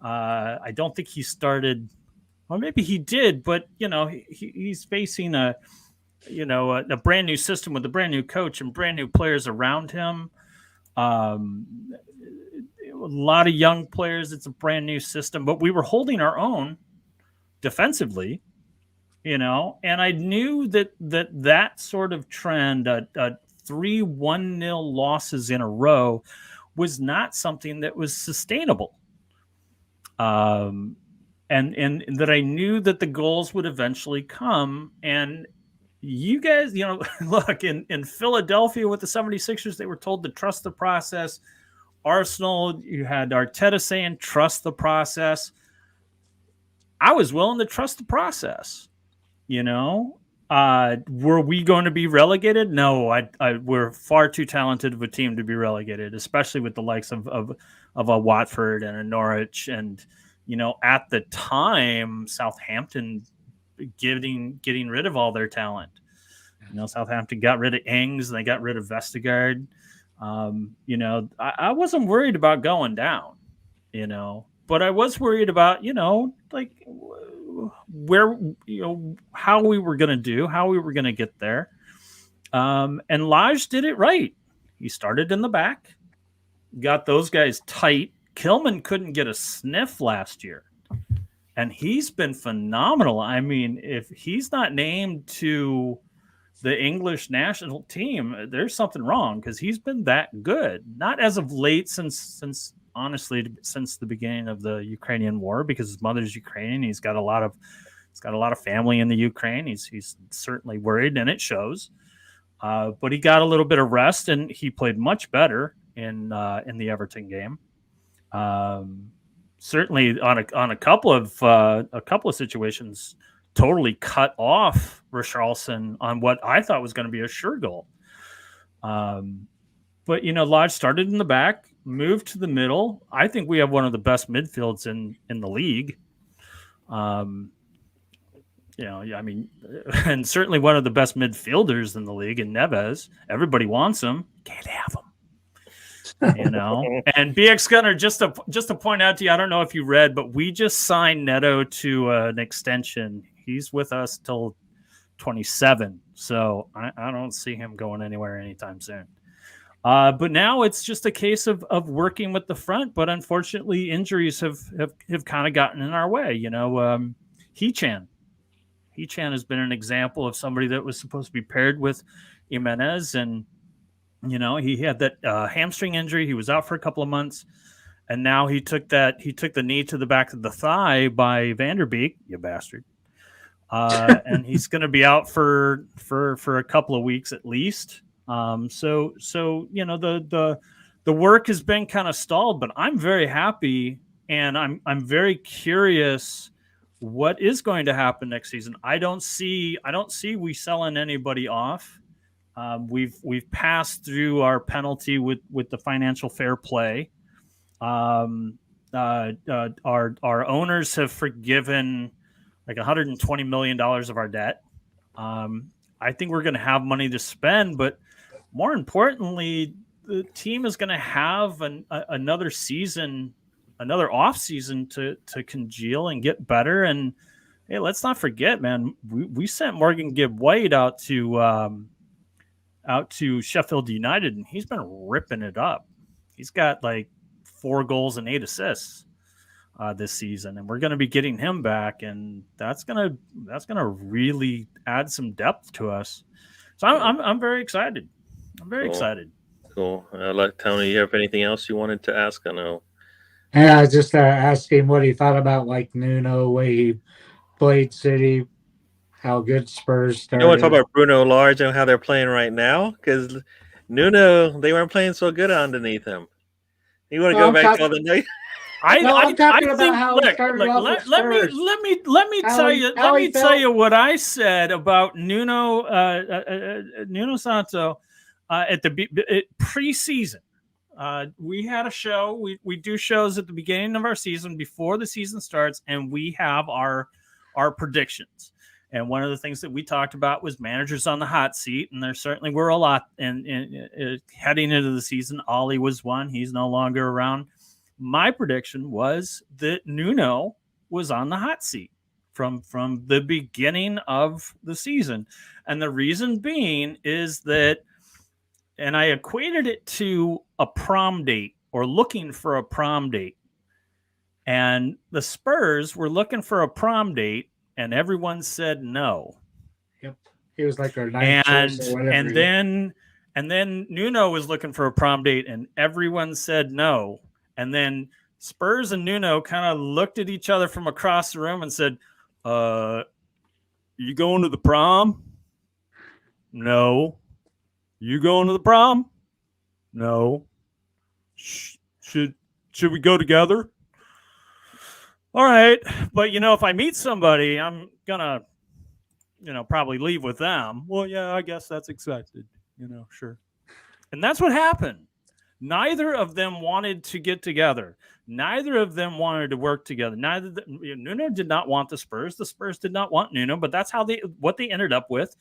I don't think he started, or maybe he did, but he's facing a brand new system with a brand new coach and brand new players around him. A lot of young players. It's a brand new system, but we were holding our own defensively, and I knew that sort of trend, 3 1-0 losses in a row, was not something that was sustainable. And that I knew that the goals would eventually come. And you guys, look, in Philadelphia with the 76ers, they were told to trust the process. Arsenal, you had Arteta saying, trust the process. I was willing to trust the process, Were we going to be relegated? No, we're far too talented of a team to be relegated, especially with the likes of a Watford and a Norwich. And, at the time, Southampton getting rid of all their talent. Southampton got rid of Ings and they got rid of Vestergaard. I wasn't worried about going down, but I was worried about, where, how we were going to do, how we were going to get there. And Lage did it right. He started in the back, got those guys tight. Kilman couldn't get a sniff last year, and he's been phenomenal. I mean, if he's not named to the English national team, there's something wrong, because he's been that good. Not as of late, since honestly, since the beginning of the Ukrainian war, because his mother's Ukrainian. He's got a lot of family in the Ukraine. He's certainly worried, and it shows. But he got a little bit of rest, and he played much better in the Everton game. Certainly on a couple of situations, totally cut off Richarlison on what I thought was going to be a sure goal. But Lodge started in the back, move to the middle. I think we have one of the best midfields in the league. I mean, and certainly one of the best midfielders in the league in Neves. Everybody wants him. Can't have him. And BX Gunner, just to point out to you, I don't know if you read, but we just signed Neto to an extension. He's with us till 27, so I don't see him going anywhere anytime soon. But now it's just a case of working with the front, but unfortunately injuries have kind of gotten in our way. Hechan has been an example of somebody that was supposed to be paired with Jimenez, and he had that hamstring injury. He was out for a couple of months, and now he took the knee to the back of the thigh by Vanderbeek, you bastard. And he's going to be out for a couple of weeks at least. So the work has been kind of stalled, but I'm very happy, and I'm very curious what is going to happen next season. I don't see we selling anybody off. We've passed through our penalty with the financial fair play. Our owners have forgiven like $120 million of our debt. I think we're going to have money to spend, but more importantly, the team is going to have another season, another off season to congeal and get better. And hey, let's not forget, man, we sent Morgan Gibb White out to Sheffield United, and he's been ripping it up. He's got like 4 goals and 8 assists this season, and we're going to be getting him back, and that's gonna really add some depth to us. So I'm very excited. I'm very excited.
Cool. Tony, you have anything else you wanted to ask? I know.
Yeah, I was just asking what he thought about like Nuno, way he played City, how good Spurs started.
You want to talk about Bruno Lage and how they're playing right now? Because Nuno, they weren't playing so good underneath him. You want to go back to all the night?
I'm talking about how he started off with Spurs.
Let me tell you what I said about Nuno Santo at the preseason. We had a show. We do shows at the beginning of our season before the season starts, and we have our predictions. And one of the things that we talked about was managers on the hot seat, and there certainly were a lot. And heading into the season, Ollie was one. He's no longer around. My prediction was that Nuno was on the hot seat from the beginning of the season. And the reason being is that, and I equated it to a prom date or looking for a prom date. And the Spurs were looking for a prom date, and everyone said no.
Yep. He was like our ninth choice or whatever.
And then Nuno was looking for a prom date, and everyone said no. And then Spurs and Nuno kind of looked at each other from across the room and said, you going to the prom? No. You going to the prom? No. Should we go together? All right. But, if I meet somebody, I'm going to, probably leave with them. Well, yeah, I guess that's expected. Sure. And that's what happened. Neither of them wanted to get together. Neither of them wanted to work together. Nuno did not want the Spurs. The Spurs did not want Nuno, but that's what they ended up with.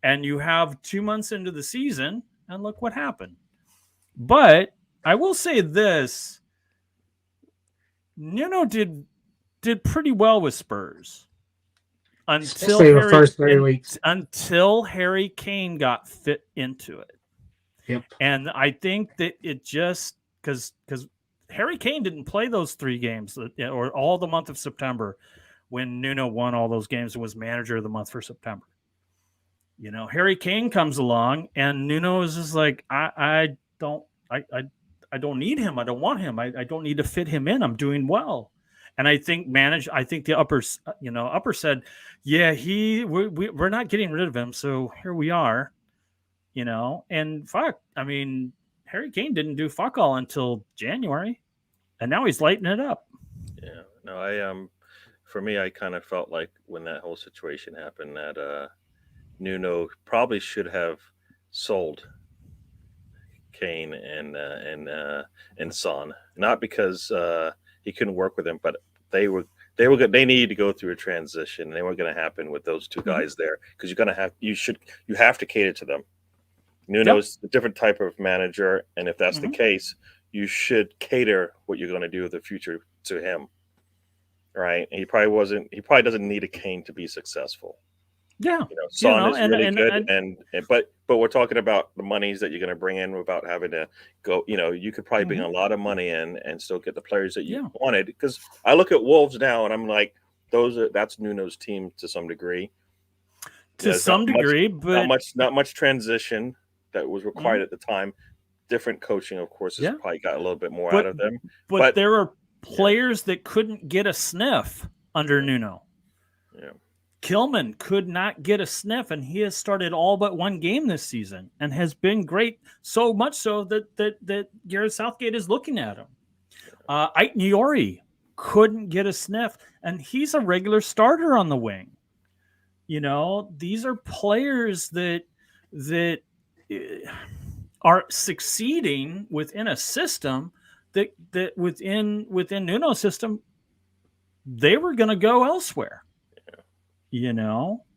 And you have 2 months into the season, and look what happened. But I will say this: Nuno did pretty well with Spurs until
the first 3 weeks,
until Harry Kane got fit into it.
Yep.
And I think that it just because Harry Kane didn't play those 3 games or all the month of September when Nuno won all those games and was manager of the month for September. Harry Kane comes along and Nuno is just like, I don't need him. I don't want him. I don't need to fit him in. I'm doing well. And I think the upper said, yeah, we're not getting rid of him. So here we are. And fuck, I mean, Harry Kane didn't do fuck all until January, and now he's lighting it up.
Yeah, no, for me, I kind of felt like when that whole situation happened that Nuno probably should have sold Kane and Son, not because he couldn't work with him, but they were good. They needed to go through a transition. They were going to happen with those two guys there because you have to cater to them. Nuno's a different type of manager, and if that's the case, you should cater what you're going to do in the future to him, right? And he probably doesn't need a Kane to be successful.
Yeah,
Son is really good, but we're talking about the monies that you're going to bring in without having to go. You could probably bring a lot of money in and still get the players that you wanted. Because I look at Wolves now, and I'm like, that's Nuno's team to some degree.
To some degree, but
not much transition that was required at the time. Different coaching, of course, has probably got a little bit more out of them.
But there are players that couldn't get a sniff under Nuno.
Yeah.
Kilman could not get a sniff, and he has started all but one game this season and has been great, so much so that Gareth Southgate is looking at him. Ike Niori couldn't get a sniff, and he's a regular starter on the wing. These are players that are succeeding within a system that within Nuno's system, they were going to go elsewhere.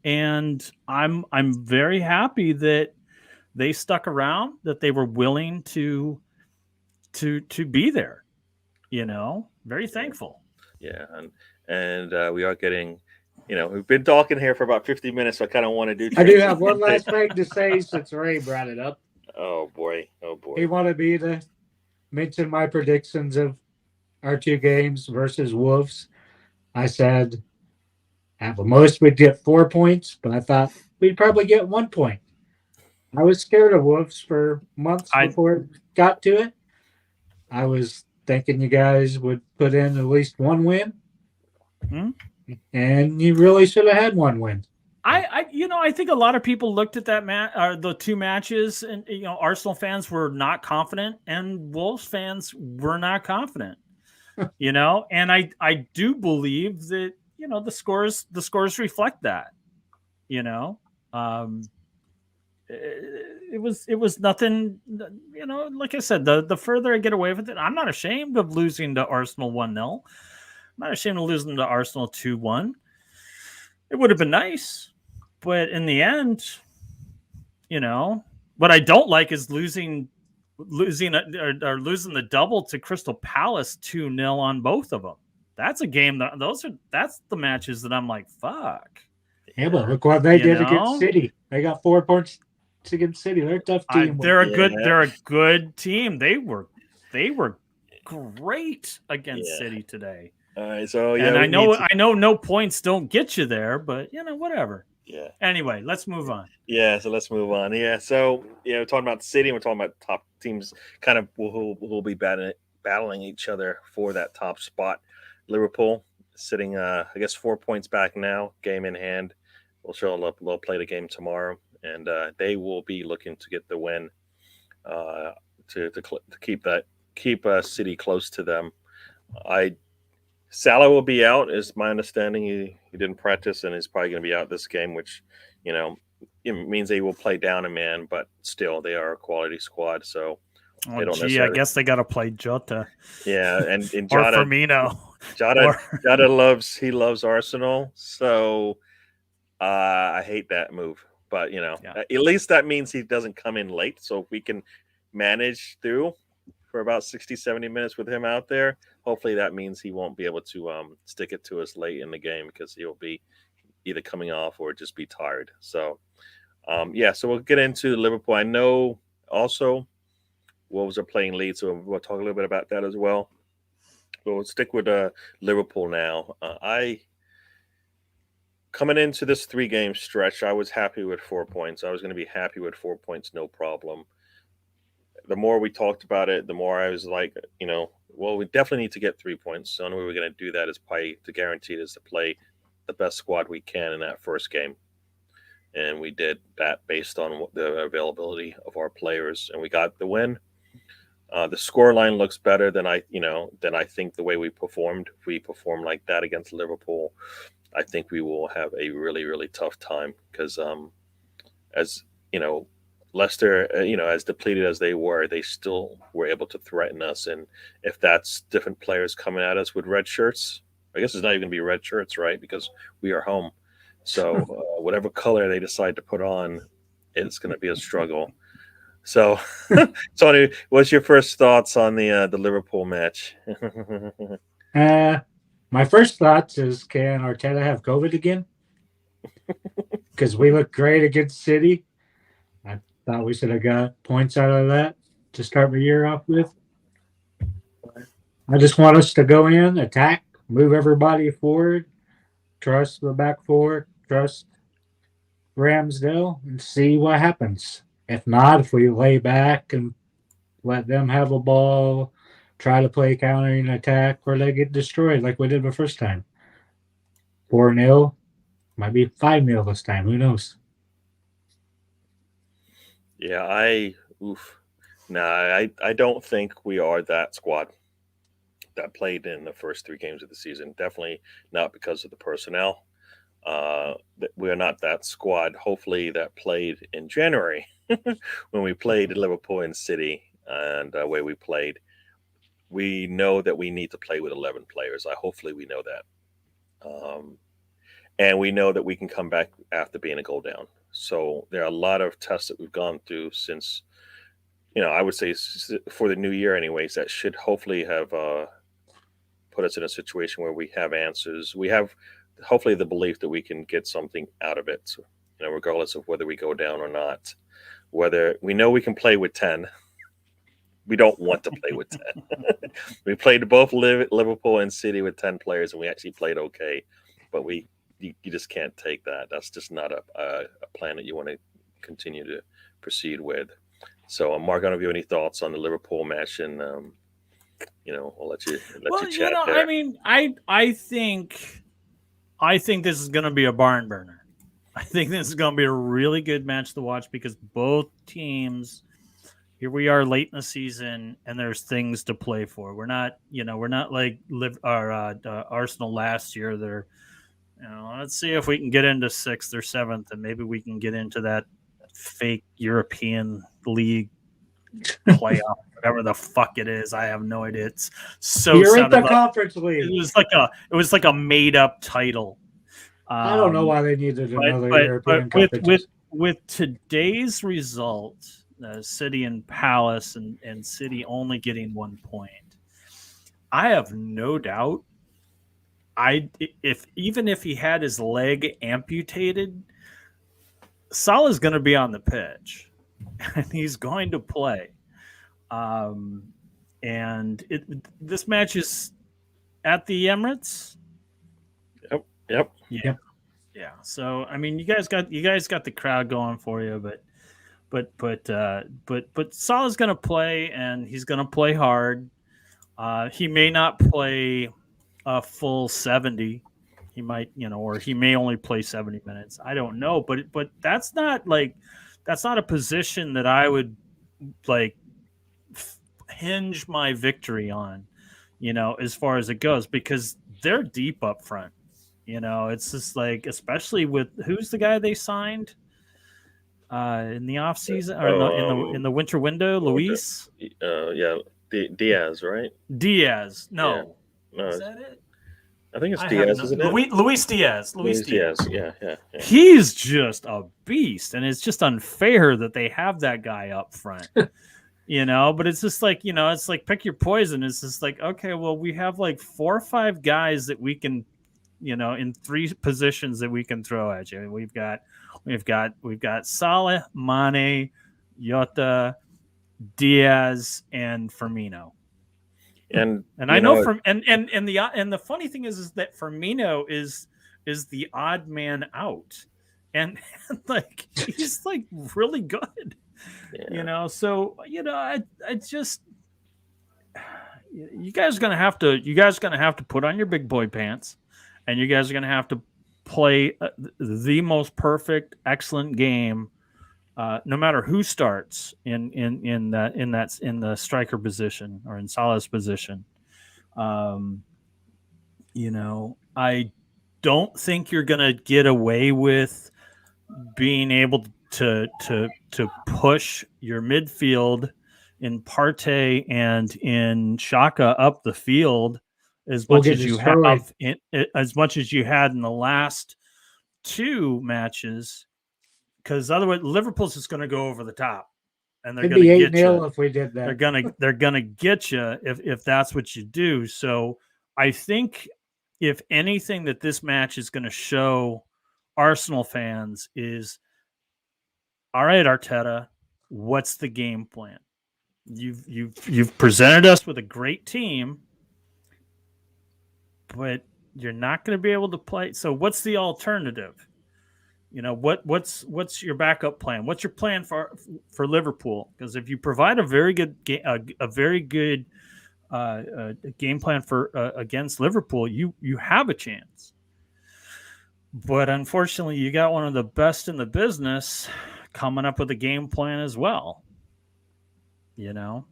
And I'm very happy that they stuck around, that they were willing to be there. Very thankful.
Yeah, and we are getting. We've been talking here for about 50 minutes, so I kind of want to do.
I do have one last thing to say since Ray brought it up.
Oh boy!
He wanted me to mention my predictions of our two games versus Wolves. I said at the most we'd get 4 points, but I thought we'd probably get 1 point. I was scared of Wolves for months before it got to it. I was thinking you guys would put in at least one win. And you really should have had one win.
I think a lot of people looked at that the two matches, and Arsenal fans were not confident, and Wolves fans were not confident. And I do believe that the scores reflect that. It was nothing. Like I said, the further I get away with it, I'm not ashamed of losing to Arsenal 1-0. I'm not ashamed of losing to Arsenal 2-1. It would have been nice, but in the end, what I don't like is losing the double to Crystal Palace 2-0 on both of them. That's a game that's the matches that I'm like, fuck.
Yeah, but look what they did against City. They got 4 points against City. They're a tough team.
They're a good team. They were great against City today.
All right, so
and I know no points don't get you there, but whatever.
Yeah.
Anyway, let's move on.
Yeah, so let's move on. Yeah, so talking about City, and we're talking about top teams, kind of who will be battling each other for that top spot. Liverpool sitting, I guess, 4 points back now, game in hand. We'll show up. They'll play the game tomorrow, and they will be looking to get the win to keep City close to them. Salah will be out, is my understanding. He didn't practice, and he's probably going to be out this game, which it means they will play down a man, but still they are a quality squad. So they don't
I guess they got to play Jota.
Yeah, and
or
Jota,
Firmino.
Jota loves Arsenal, so I hate that move. But at least that means he doesn't come in late, so if we can manage through for about 60, 70 minutes with him out there, hopefully that means he won't be able to stick it to us late in the game because he'll be either coming off or just be tired. So, so we'll get into Liverpool. I know also Wolves are playing Leeds, so we'll talk a little bit about that as well. But we'll stick with Liverpool now. Coming into this 3-game stretch, I was happy with 4 points. I was going to be happy with 4 points, no problem. The more we talked about it, the more I was like, well, we definitely need to get 3 points. The only way we're going to do that is probably to guarantee is to play the best squad we can in that first game. And we did that based on the availability of our players, and we got the win. The scoreline looks better than I think the way we performed. If we perform like that against Liverpool, I think we will have a really, really tough time because, as Leicester, as depleted as they were, they still were able to threaten us. And if that's different players coming at us with red shirts, I guess it's not even going to be red shirts, right? Because we are home. So whatever color they decide to put on, it's going to be a struggle. So, Tony, what's your first thoughts on the Liverpool match?
My first thoughts is, can Arteta have COVID again? Because we look great against City. I thought we should have got points out of that to start the year off with. I just want us to go in, attack, move everybody forward, trust the back four, trust Ramsdale, and see what happens. If not, if we lay back and let them have a ball, try to play countering attack, or they get destroyed like we did the first time. 4-0, might be 5-0 this time. Who knows?
Yeah, I don't think we are that squad that played in the first 3 games of the season. Definitely not because of the personnel. We are not that squad, hopefully, that played in January when we played Liverpool and City and where we played. We know that we need to play with 11 players. Hopefully we know that. And we know that we can come back after being a goal down. So there are a lot of tests that we've gone through since, I would say for the new year anyways, that should hopefully have put us in a situation where we have answers. We have hopefully the belief that we can get something out of it, regardless of whether we go down or not. Whether we know we can play with 10. We don't want to play with 10. We played both Liverpool and City with 10 players, and we actually played okay. But you just can't take that. That's just not a plan that you want to continue to proceed with. So, Mark, I don't know if you have any thoughts on the Liverpool match, and I'll let you chat there.
I mean, I think this is going to be a barn burner. I think this is going to be a really good match to watch because both teams, here we are late in the season, and there's things to play for. We're not like Arsenal last year. They're, let's see if we can get into 6th or 7th, and maybe we can get into that fake European League playoff, whatever the fuck it is. I have no idea. It's so
You're in the Conference League.
It was like a made up title.
I don't know why they needed another European competition.
With today's result, City and Palace and City only getting 1 point, I have no doubt. If he had his leg amputated, Salah's going to be on the pitch, and he's going to play. And this match is at the Emirates.
Yep.
Yeah. So I mean, you guys got the crowd going for you, but Salah's going to play, and he's going to play hard. He may not play a full 70. He might, or he may only play 70 minutes. I don't know, but that's not a position that I would hinge my victory on, as far as it goes, because they're deep up front. It's just especially with who's the guy they signed in the off season or in the winter window, Luis.
Diaz, right?
Diaz. No.
Yeah. No,
is that it?
I think it's Diaz, isn't it?
Luis Diaz. Luis Diaz.
Yeah.
He's just a beast, and it's just unfair that they have that guy up front. But it's just it's like pick your poison. It's just okay, well, we have 4 or 5 guys that we can, in 3 positions that we can throw at you. We've got Salah, Mane, Jota, Diaz, and Firmino. And I know from and the funny thing is that Firmino is the odd man out, and he's really good.
Yeah.
So I just, you guys are gonna have to put on your big boy pants, and you guys are gonna have to play the most perfect, excellent game, no matter who starts in the striker position or in Salah's position. I don't think you're gonna get away with being able to push your midfield in Partey and in Shaka up the field as
We'll
much
get
as you
destroyed.
have as much as you had in the last 2 matches, because otherwise Liverpool's just going to go over the top and they're
It'd
going to
be
get
8-0
you.
if we did that.
They're gonna get you if that's what you do. So I think if anything that this match is going to show Arsenal fans is, all right, Arteta, what's the game plan? You've presented us with a great team, but you're not going to be able to play. So what's the alternative? You know, what's your backup plan? What's your plan for Liverpool? Because if you provide a very good game plan for against Liverpool, you have a chance. But unfortunately, you got one of the best in the business coming up with a game plan as well. You know,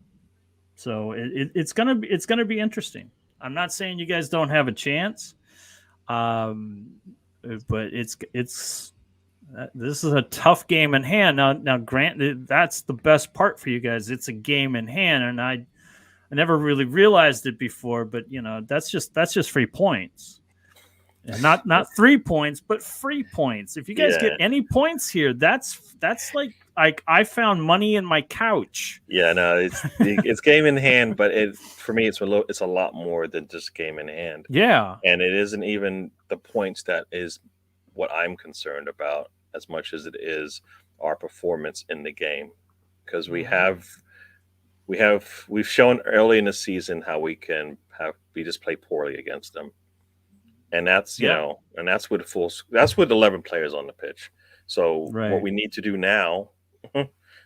so it's gonna be interesting. I'm not saying you guys don't have a chance, but this is a tough game in hand. Now, granted, that's the best part for you guys. It's a game in hand, and I never really realized it before, but you know, that's just 3 points. And not 3 points, but free points. If you guys get any points here, that's like I found money in my couch.
Yeah, no, it's game in hand, but for me it's a lot more than just game in hand.
Yeah,
and it isn't even the points that is what I'm concerned about as much as it is our performance in the game, because we've shown early in the season how we just play poorly against them. And that's, and that's with 11 players on the pitch. So what we need to do now,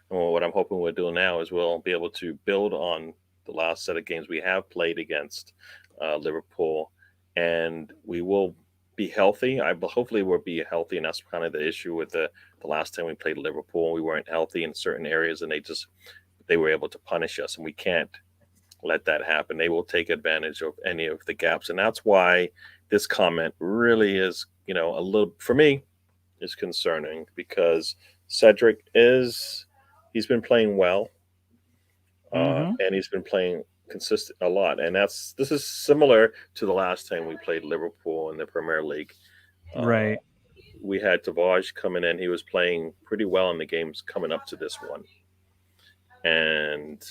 what I'm hoping we're doing now, is we'll be able to build on the last set of games we have played against Liverpool, and we will be healthy. Hopefully we'll be healthy, and that's kind of the issue with the last time we played Liverpool. We weren't healthy in certain areas, and they were able to punish us, and we can't let that happen. They will take advantage of any of the gaps, and that's why this comment really is, a little, for me, is concerning, because Cedric he's been playing well, and he's been playing consistent a lot, and this is similar to the last time we played Liverpool in the Premier League.
Right.
We had Tavares coming in. He was playing pretty well in the games coming up to this one, and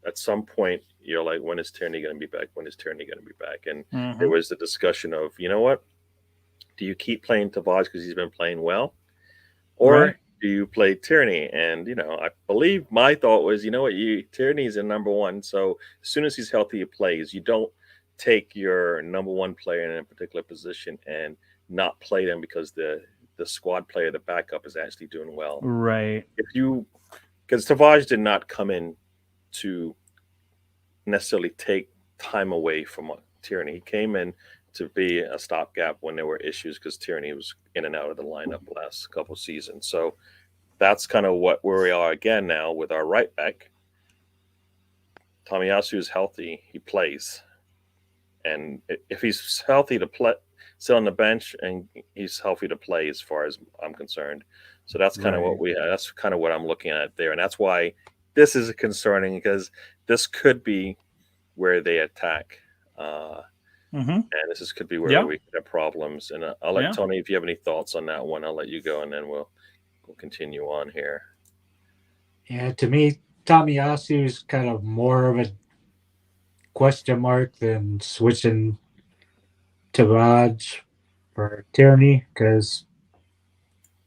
at some point you're like, when is Tierney going to be back? When is Tierney going to be back? And there was the discussion of, you know what? Do you keep playing Tavares because he's been playing well? Or do you play Tierney? And, I believe my thought was, you know what? Tierney's in number one. So as soon as he's healthy, he plays. You don't take your number one player in a particular position and not play them because the squad player, the backup, is actually doing well.
Right.
Because Tavares did not come in to necessarily take time away from Tierney. He came in to be a stopgap when there were issues, because Tierney was in and out of the lineup the last couple of seasons. So that's kind of where we are again now with our right back. Tomiyasu is healthy, he plays. And if he's healthy to play, sit on the bench, and he's healthy to play as far as I'm concerned. So that's kind of that's kind of what I'm looking at there. And that's why this is concerning, because this could be where they attack. And this could be where we have problems. And I'll let Tony, if you have any thoughts on that one, I'll let you go, and then we'll continue on here.
Yeah, to me, Tomiyasu is kind of more of a question mark than switching Tavares for Tierney, because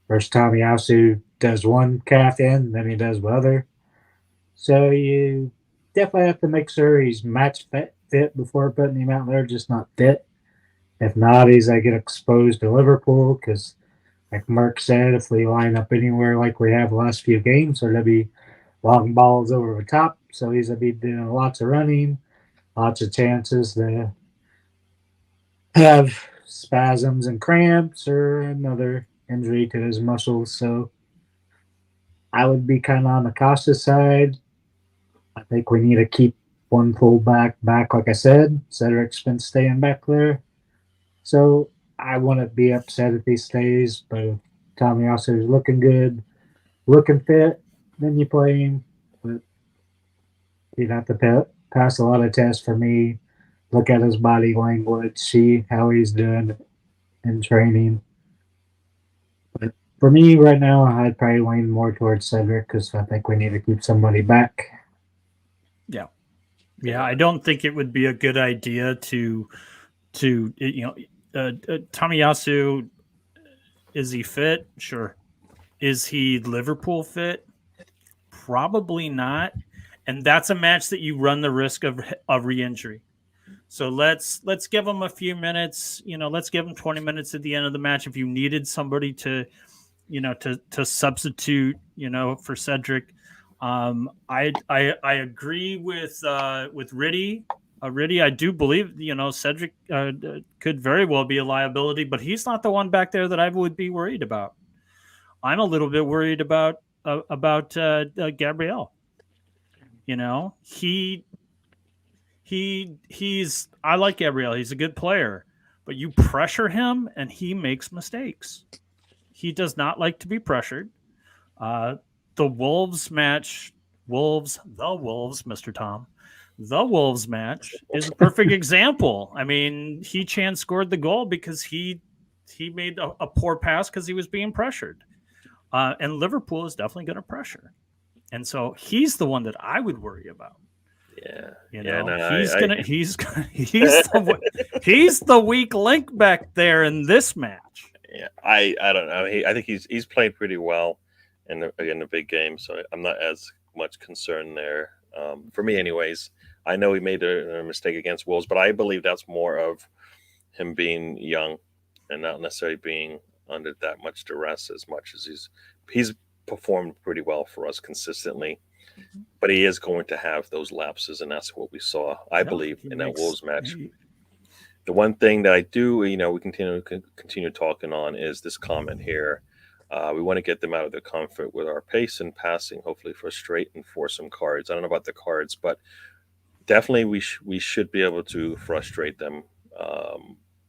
first Tomiyasu does one calf in, then he does the other. So you definitely have to make sure he's match fit before putting him out there, just not fit. If not, he's going to get exposed to Liverpool, because like Mark said, if we line up anywhere like we have the last few games, there'll be long balls over the top. So he's going to be doing lots of running, lots of chances to have spasms and cramps or another injury to his muscles. So I would be kind of on the cautious side. I think we need to keep one fullback back, like I said. Cedric's been staying back there. So I wouldn't be upset if he stays, but if Tomiyasu is looking good, looking fit, then you play him. But he'd have to pass a lot of tests for me. Look at his body language, see how he's doing in training. But for me right now, I'd probably lean more towards Cedric because I think we need to keep somebody back.
Yeah, I don't think it would be a good idea to Tomiyasu, is he fit? Sure. Is he Liverpool fit? Probably not. And that's a match that you run the risk of re-injury. So let's give him a few minutes. Let's give him 20 minutes at the end of the match. If you needed somebody to substitute, for Cedric, I agree with Riddy. Riddy, I do believe Cedric could very well be a liability, but he's not the one back there that I would be worried about. I'm a little bit worried about Gabriel. He's I like Gabriel. He's a good player, but you pressure him and he makes mistakes. He does not like to be pressured. The Wolves match, the Wolves, Mr. Tom, the Wolves match is a perfect example. I mean, He-Chan scored the goal because he made a poor pass because he was being pressured. And Liverpool is definitely going to pressure. And so he's the one that I would worry about. He's the weak link back there in this match.
Yeah, I don't know. I think he's played pretty well in the big game, so I'm not as much concerned there. For me, anyways. I know he made a mistake against Wolves, but I believe that's more of him being young and not necessarily being under that much duress as much as he's performed pretty well for us consistently. But he is going to have those lapses, and that's what we saw, I believe, in that Wolves match. The one thing that I do, we continue talking on is this comment here. We want to get them out of their comfort with our pace and passing, hopefully frustrate and force some cards. I don't know about the cards, but definitely we should be able to frustrate them.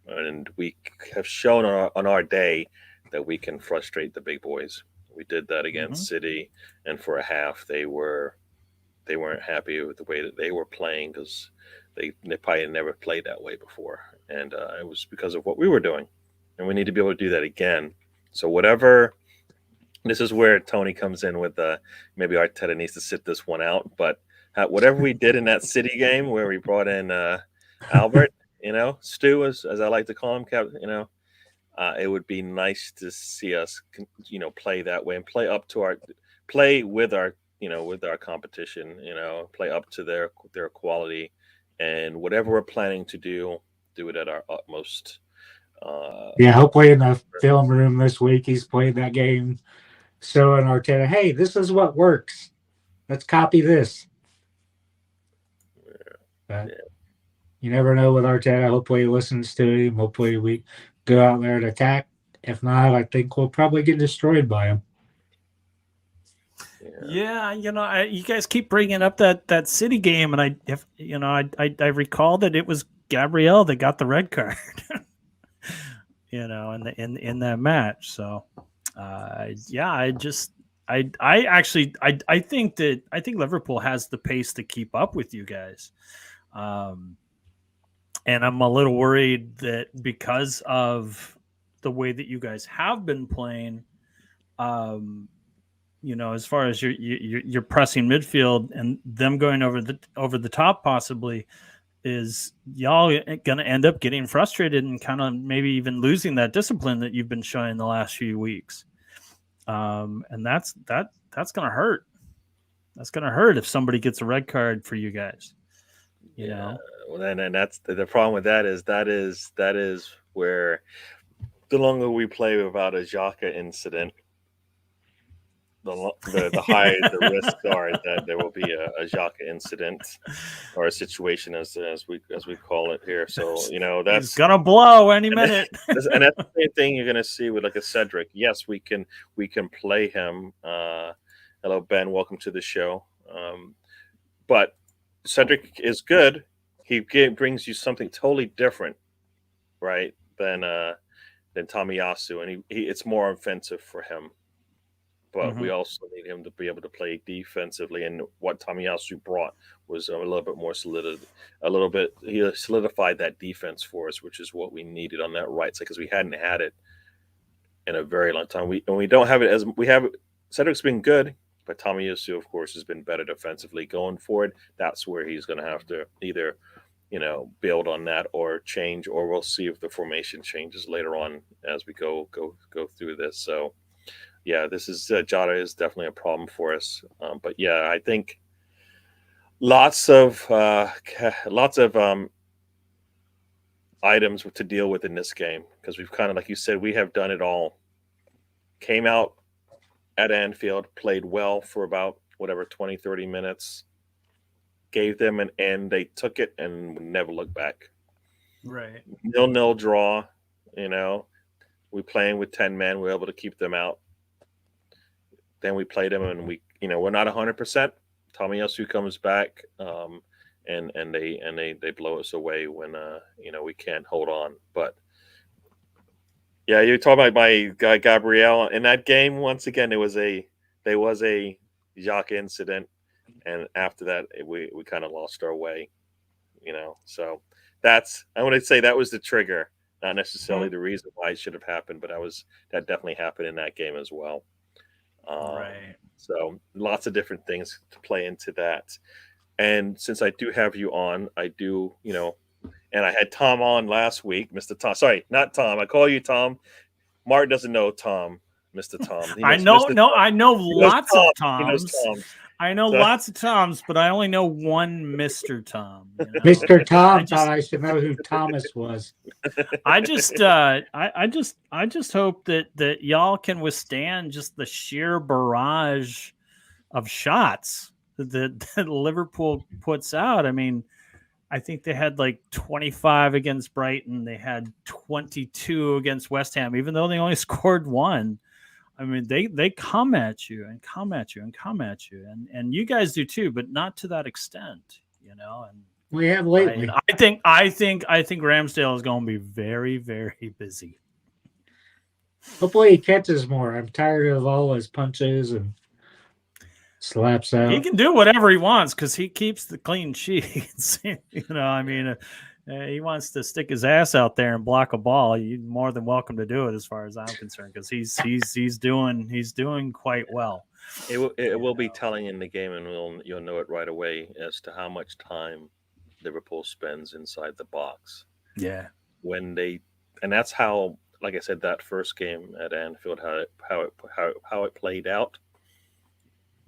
And we have shown on our day that we can frustrate the big boys. We did that against City, and for a half they weren't happy with the way that they were playing because they probably never played that way before, and it was because of what we were doing, and we need to be able to do that again. So whatever, this is where Tony comes in with maybe Arteta needs to sit this one out, but whatever we did in that City game where we brought in Albert, Stu, as I like to call him, it would be nice to see us, play that way and play with our competition, play up to their quality, and whatever we're planning to do it at our utmost.
Hopefully in the film room this week, he's played that game, showing Arteta, hey, this is what works. Let's copy this. You never know with Arteta. Hopefully he listens to him. Hopefully we go out there and attack. If not, I think we'll probably get destroyed by him.
Yeah, you guys keep bringing up that City game, and I recall that it was Gabriel that got the red card, in that match. So, I think Liverpool has the pace to keep up with you guys, and I'm a little worried that because of the way that you guys have been playing, as far as your pressing midfield and them going over the top possibly, is y'all going to end up getting frustrated and kind of maybe even losing that discipline that you've been showing the last few weeks. And that's going to hurt. That's going to hurt if somebody gets a red card for you guys.
Well, and that's the problem with that is where the longer we play without a Xhaka incident, the higher the risks are that there will be a Xhaka incident or a situation as we call it here. So that's
it's gonna blow any minute.
And that's the same thing you're gonna see with like a Cedric. Yes, we can play him. Hello Ben, welcome to the show. But Cedric is good. He brings you something totally different, right? Than Tomiyasu, and he it's more offensive for him. but we also need him to be able to play defensively. And what Tomiyasu brought was a little bit more solid, he solidified that defense for us, which is what we needed on that right side because we hadn't had it in a very long time. We don't have it as we have. Cedric's been good, but Tomiyasu, of course, has been better defensively going forward. That's where he's going to have to either, build on that or change, or we'll see if the formation changes later on as we go through this. So, yeah, this is Jota is definitely a problem for us. But yeah, I think lots of items to deal with in this game because we've kind of, like you said, we have done it all. Came out at Anfield, played well for about 20, 30 minutes, gave them an end. They took it and never looked back.
Right.
0-0 draw, we playing with 10 men. We're able to keep them out. Then we played them and we're not 100%. Tomiyasu comes back and they blow us away when, we can't hold on. But yeah, you're talking about my guy Gabriel in that game. Once again, there was a Jacques incident, and after that, we kind of lost our way, So I want to say that was the trigger, not necessarily the reason why it should have happened, but that definitely happened in that game as well.
Right.
So lots of different things to play into that, and since I do have you on, I do, and I had Tom on last week, Mr. Tom. Sorry, not Tom. I call you Tom. Mark doesn't know Tom, Mr. Tom.
I know lots of Toms.
He knows Tom.
I know lots of Toms, but I only know one Mr. Tom.
Mr. Tom thought I should know who Thomas was.
I just hope that y'all can withstand just the sheer barrage of shots that Liverpool puts out. I mean, I think they had like 25 against Brighton. They had 22 against West Ham, even though they only scored one. I mean, they come at you and come at you and come at you, and you guys do too, but not to that extent, And
we have lately.
I think Ramsdale is going to be very, very busy.
Hopefully, he catches more. I'm tired of all his punches and slaps out.
He can do whatever he wants because he keeps the clean sheets. He wants to stick his ass out there and block a ball. You're more than welcome to do it, as far as I'm concerned, because he's doing quite well.
It will be telling in the game, and you'll know it right away as to how much time Liverpool spends inside the box.
Yeah,
and that's how, like I said, that first game at Anfield, how it played out.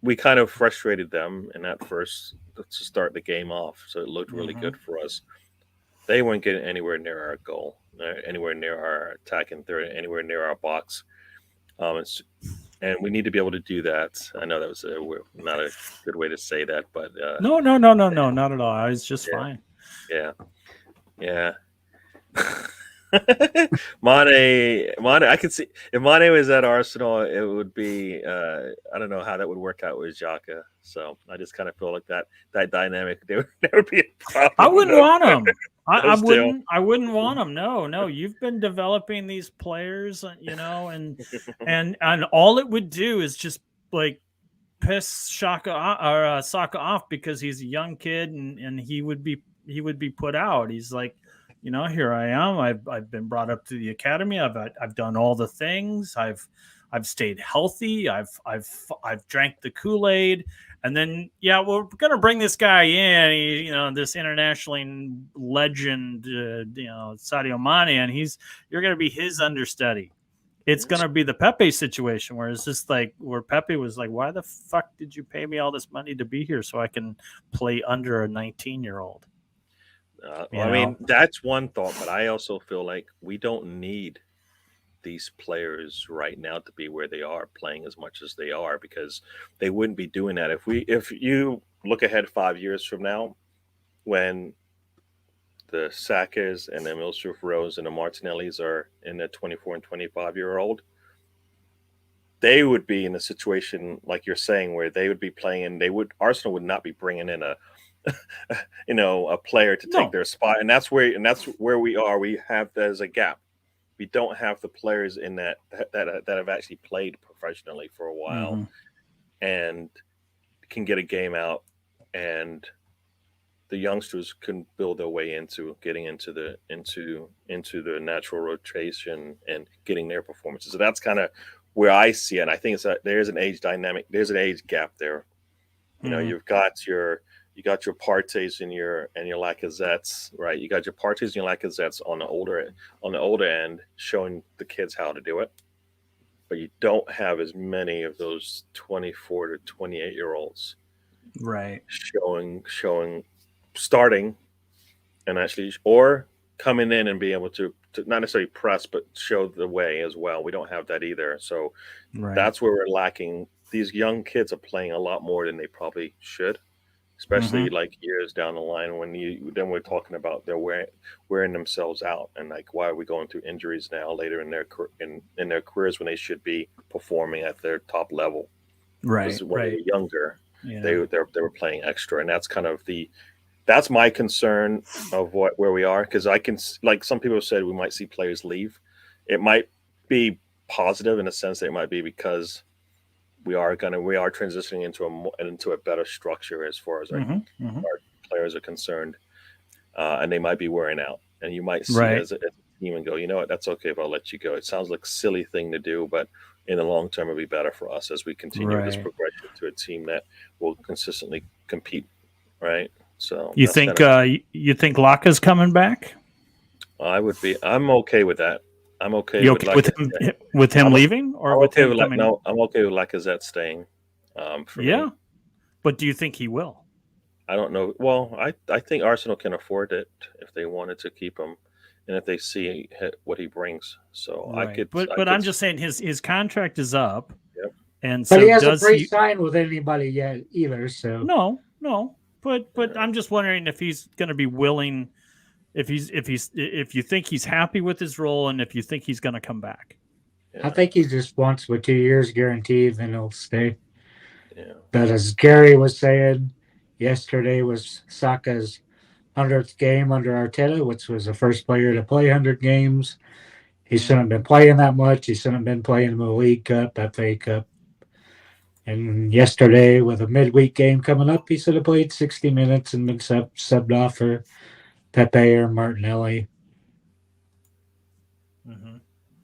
We kind of frustrated them in that first to start the game off, so it looked really good for us. They weren't getting anywhere near our goal, anywhere near our attacking third, anywhere near our box. And we need to be able to do that. I know that was not a good way to say that, but
no, not at all. I was just fine.
Yeah. Mane, I could see if Mane was at Arsenal, it would be I don't know how that would work out with Xhaka. So I just kind of feel like that dynamic there would be a problem.
I wouldn't want him. I wouldn't want him. No. You've been developing these players, and all it would do is just like piss Saka off because he's a young kid and he would be put out. He's like, here I am. I've been brought up to the academy. I've done all the things. I've stayed healthy. I've drank the Kool-Aid. And then, we're going to bring this guy in, this internationally legend, Sadio Mane, and you're going to be his understudy. It's going to be the Pepe situation where it's just like where Pepe was like, why the fuck did you pay me all this money to be here so I can play under a 19-year-old?
I mean, that's one thought, but I also feel like we don't need these players right now to be where they are playing as much as they are, because they wouldn't be doing that if you look ahead 5 years from now, when the Sakas and the Milsroof Rose and the Martinellis are in the 24 and 25-year-old, they would be in a situation like you're saying where they would be playing, and Arsenal would not be bringing in a player to take their spot, and that's where we are. We have there's a gap. We don't have the players in that have actually played professionally for a while
Mm-hmm.
and can get a game out, and the youngsters can build their way into getting into the natural rotation and getting their performances. So that's kind of where I see it. And I think it's there's an age dynamic, there's an age gap there. You know,
Mm-hmm.
you got your Partes and your Lacazettes, right? You got your Partes and your Lacazettes on the older end, showing the kids how to do it. But you don't have as many of those 24 to 28-year-olds
Right.
showing starting and actually or coming in and be able to not necessarily press but show the way as well. We don't have that either. So
Right.
that's where we're lacking. These young kids are playing a lot more than they probably should, especially
Mm-hmm.
like years down the line when we're talking about they're wearing themselves out, and like why are we going through injuries now later in their careers when they should be performing at their top level?
Right.
Because when they
Right.
were younger,
Yeah.
they were playing extra, and that's kind of that's my concern of where we are. Because I can, like some people have said, we might see players leave. It might be positive in a sense that it might be because we are transitioning into a better structure as far as
Mm-hmm. Mm-hmm.
our players are concerned, and they might be wearing out. And you might see
Right.
as a team and go, you know what, that's okay if I'll let you go. It sounds like a silly thing to do, but in the long term, it'll be better for us as we continue this
Right.
progression to a team that will consistently compete. Right. So
You
that's
think
kind of,
you think Laka's coming back?
I'm okay with that. I'm okay
You
with
okay with him
I'm
leaving or
I'm
with
okay
him
with
coming?
no, I'm okay with Lacazette staying. For
Yeah,
me,
but do you think he will?
I don't know. Well, I think Arsenal can afford it if they wanted to keep him, and if they see what he brings. So
Right. But
I
I'm
could.
just saying his contract is up,
Yep.
and
But
so
he hasn't
does he?
re-signed with anybody yet either. So
No. But
Yeah,
I'm just wondering if he's going to be willing. If you think he's happy with his role, and if you think he's going to come back.
I
yeah,
think he just wants with 2 years guaranteed, then he'll stay.
yeah.
But as Gary was saying, yesterday was Saka's 100th game under Arteta, which was the first player to play 100 games. He shouldn't have been playing that much. He shouldn't have been playing in the League Cup, FA Cup. And yesterday, with a midweek game coming up, he should have played 60 minutes and been subbed off for Pepe or Martinelli.
Mm-hmm.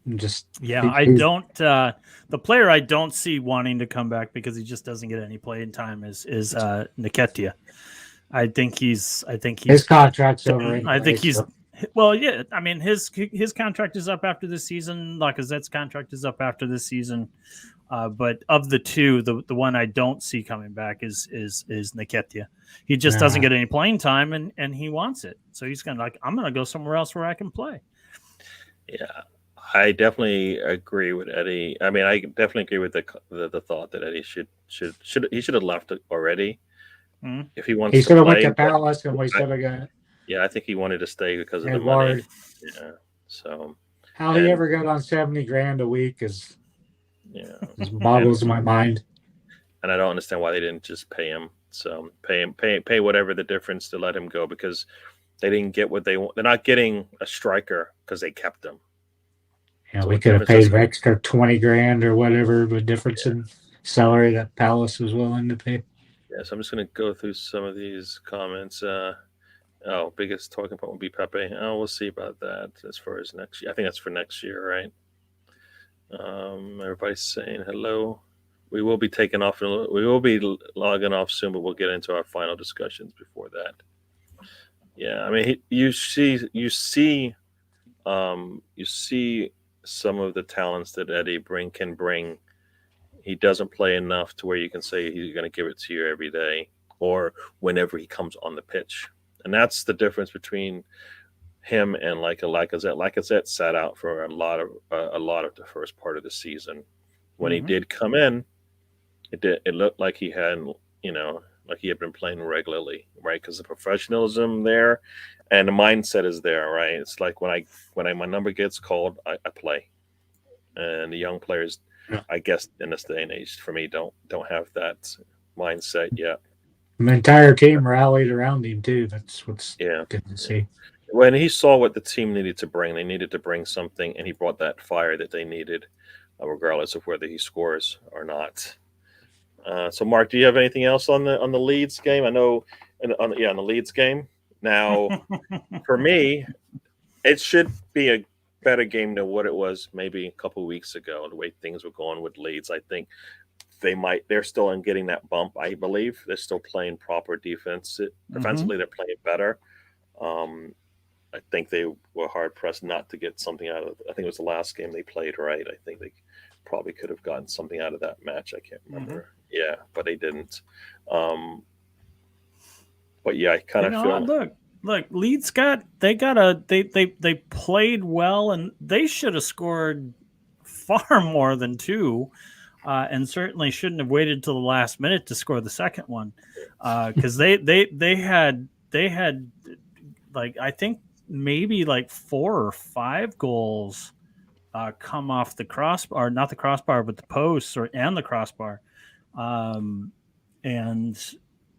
And just
Yeah, I don't. The player I don't see wanting to come back because he just doesn't get any playing time is Nketiah. I think he's
his contract's over anyway.
I think he's
So.
well, yeah. I mean, his contract is up after this season. Lacazette's contract is up after this season. But of the two, the one I don't see coming back is Nketiah. He just doesn't get any playing time, and he wants it. So he's gonna I'm gonna go somewhere else where I can play.
Yeah, I definitely agree with Eddie. I mean, I definitely agree with the thought that Eddie should have left already
Mhm.
if he wants
He
to
should have went
play.
to Palace and we should have got
Yeah, I think he wanted to stay because of the money.
Edward.
Yeah. So
How he
and
ever got on 70 grand a week is
yeah,
just boggles my mind.
and I don't understand why they didn't just pay him. So pay whatever the difference to let him go, because they didn't get what they want. They're not getting a striker because they kept him.
Yeah,
So
we
what
could have
difference does
paid
it
an
make?
extra 20 grand or whatever the difference in salary that Palace was willing to pay.
Yeah, so I'm just going to go through some of these comments. Biggest talking point will be Pepe. Oh, we'll see about that as far as next year. I think that's for next year, right? Everybody's saying hello. We will be taking off. We will be logging off soon, but we'll get into our final discussions before that. Yeah, I mean, you see some of the talents that Eddie can bring. He doesn't play enough to where you can say he's going to give it to you every day or whenever he comes on the pitch, and that's the difference between him and like a Lacazette. Lacazette sat out for a lot of the first part of the season. When he did come in, it looked like he had like he had been playing regularly, right? Because the professionalism there and the mindset is there, right? It's like when my number gets called, I play, and the young players, I guess in this day and age, for me, don't have that mindset yet.
The entire team rallied around him too. That's what's
Yeah.
good to see.
When he saw what the team needed to bring, they needed to bring something, and he brought that fire that they needed. regardless of whether he scores or not. So, Mark, do you have anything else on the Leeds game? I know, on the Leeds game. Now, for me, it should be a better game than what it was maybe a couple of weeks ago. The way things were going with Leeds, I think they're still in getting that bump. I believe they're still playing proper defense. Defensively, they're playing better. I think they were hard pressed not to get something out of. I think it was the last game they played. Right. I think they probably could have gotten something out of that match. I can't remember. Yeah, but they didn't. But yeah, I kind of feel.
Look, Leeds they played well, and they should have scored far more than 2, and certainly shouldn't have waited till the last minute to score the second one, because they had like, I think maybe like 4 or 5 goals come off the crossbar, not the crossbar, but the posts and the crossbar, and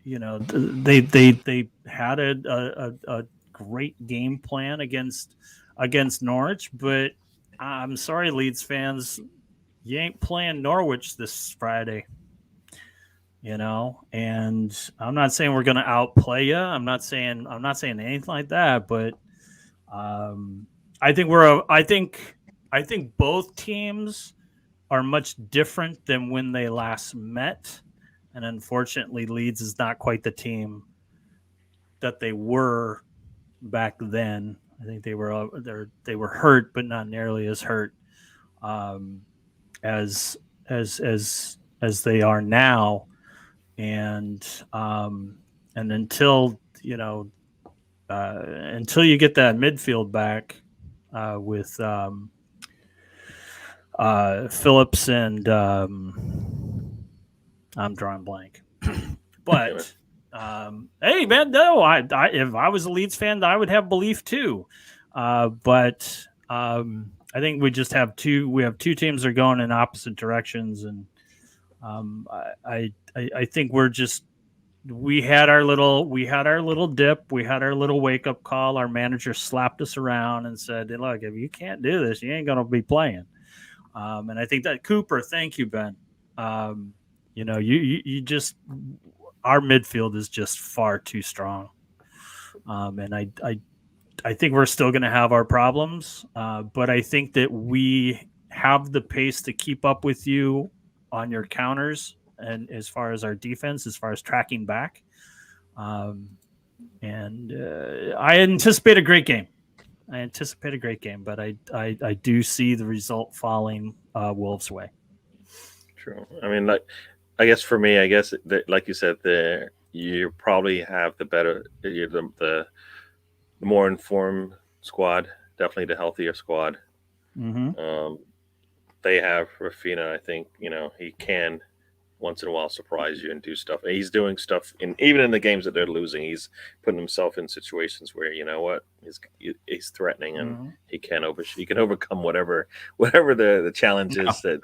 they had a great game plan against Norwich, but I'm sorry, Leeds fans, you ain't playing Norwich this Friday. And I'm not saying we're going to outplay you. I'm not saying anything like that, but I think both teams are much different than when they last met. And unfortunately, Leeds is not quite the team that they were back then. I think they were hurt, but not nearly as hurt as they are now. And until you get that midfield back with Phillips and I'm drawing blank. But hey, man, no, if I was a Leeds fan, I would have belief too. But I think we just have two. We have two teams that are going in opposite directions, and I think we had our little dip, we had our little wake up call. Our manager slapped us around and said, "Look, if you can't do this, you ain't going to be playing." And I think that Cooper, thank you, Ben. You just, our midfield is just far too strong, and I think we're still going to have our problems, but I think that we have the pace to keep up with you on your counters, and as far as our defense, as far as tracking back, and I anticipate a great game. But I do see the result falling Wolves' way.
True. I mean, I guess for me, like you said, you probably have the better, the more informed squad, definitely the healthier squad.
Mm-hmm.
They have Rafina. I think he can once in a while surprise you and do stuff. And he's doing stuff even in the games that they're losing. He's putting himself in situations where he's threatening, and he can overcome whatever the challenges that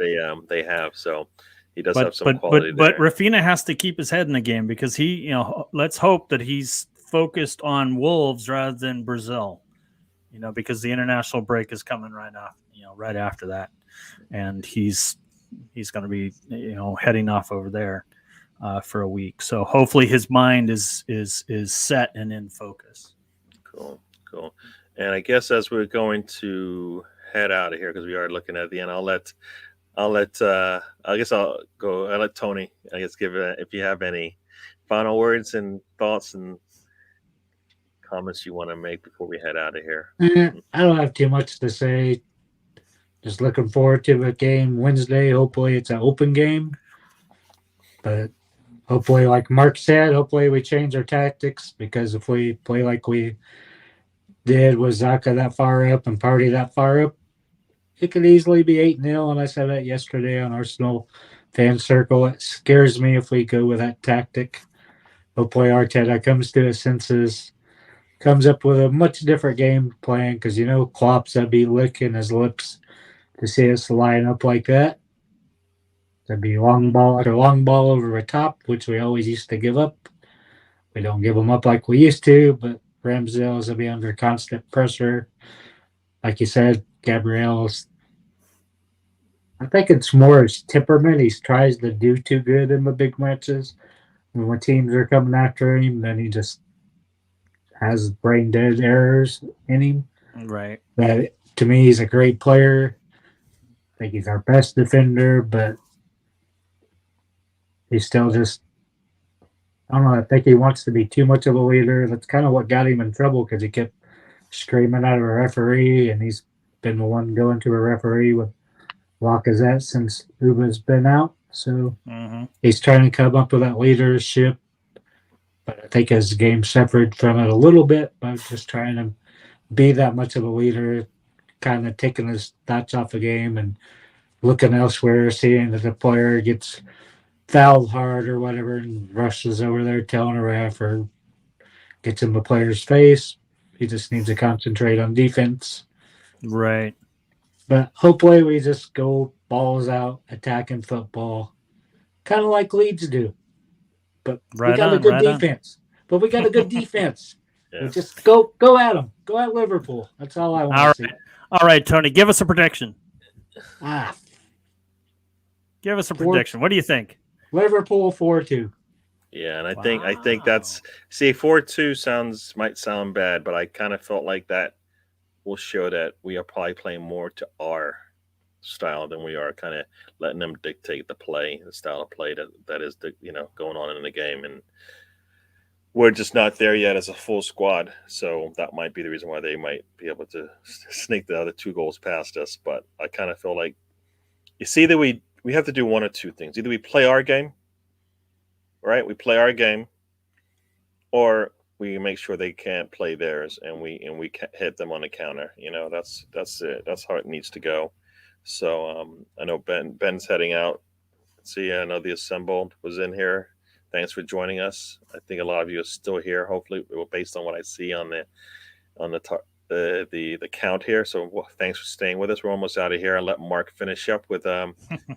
they have. So he does have some quality.
But Rafina has to keep his head in the game, because he, let's hope that he's focused on Wolves rather than Brazil. Because the international break is coming right after that, and he's going to be heading off over there for a week. So hopefully his mind is set and in focus.
Cool. And I guess as we're going to head out of here, because we are looking at the end, I'll let Tony, give if you have any final words and thoughts and comments you want to make before we head out of here.
I don't have too much to say. Just looking forward to the game Wednesday. Hopefully it's an open game. But hopefully, like Mark said, we change our tactics, because if we play like we did with Zaka that far up and Party that far up, it could easily be 8-0. And I said that yesterday on Arsenal fan circle. It scares me if we go with that tactic. Hopefully Arteta comes to his senses, comes up with a much different game plan, because Klopp's that'd be licking his lips to see us line up like that. That'd be long ball over the top, which we always used to give up. We don't give them up like we used to, but Ramsdale's will be under constant pressure. Like you said, Gabriel's I think it's more his temperament. He tries to do too good in the big matches. And when teams are coming after him, then he just has brain dead errors in him.
Right.
But to me, he's a great player. I think he's our best defender, but he's still just, I don't know. I think he wants to be too much of a leader. That's kind of what got him in trouble because he kept screaming at a referee, and he's been the one going to a referee with Lacazette since Uba's been out. So he's trying to come up with that leadership. But I think his game suffered from it a little bit by just trying to be that much of a leader, kind of taking his thoughts off the game and looking elsewhere, seeing that the player gets fouled hard or whatever and rushes over there telling a ref or gets in the player's face. He just needs to concentrate on defense.
Right.
But hopefully we just go balls out, attacking football, kind of like Leeds do. But we got a good defense. But we got a good defense.
Yeah.
We just go at them. Go at Liverpool. That's all I want to see.
All right, Tony, give us a prediction. Give us a prediction. What do you think?
Liverpool 4-2.
Yeah, and I think that's 4-2 might sound bad, but I kind of felt like that will show that we are probably playing more to our style than we are kind of letting them dictate the style of play that is going on in the game, and we're just not there yet as a full squad. So that might be the reason why they might be able to sneak the other 2 goals past us. But I kind of feel like you see that we have to do one or two things. Either we play our game, right? We play our game, or we make sure they can't play theirs, and we hit them on the counter. That's it. That's how it needs to go. So I know Ben's heading out. See, I know the Assembled was in here. Thanks for joining us. I think a lot of you are still here. Hopefully, based on what I see on the count here. So thanks for staying with us. We're almost out of here. I'll let Mark finish up with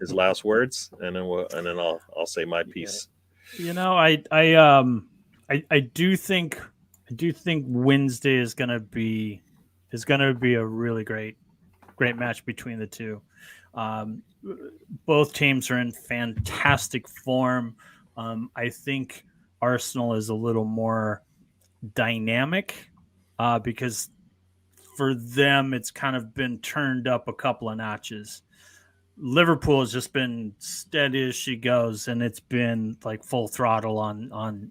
his last words, and then I'll say my piece.
I do think Wednesday is gonna be a really great match between the two. Both teams are in fantastic form. I think Arsenal is a little more dynamic because for them it's kind of been turned up a couple of notches. Liverpool has just been steady as she goes, and it's been like full throttle on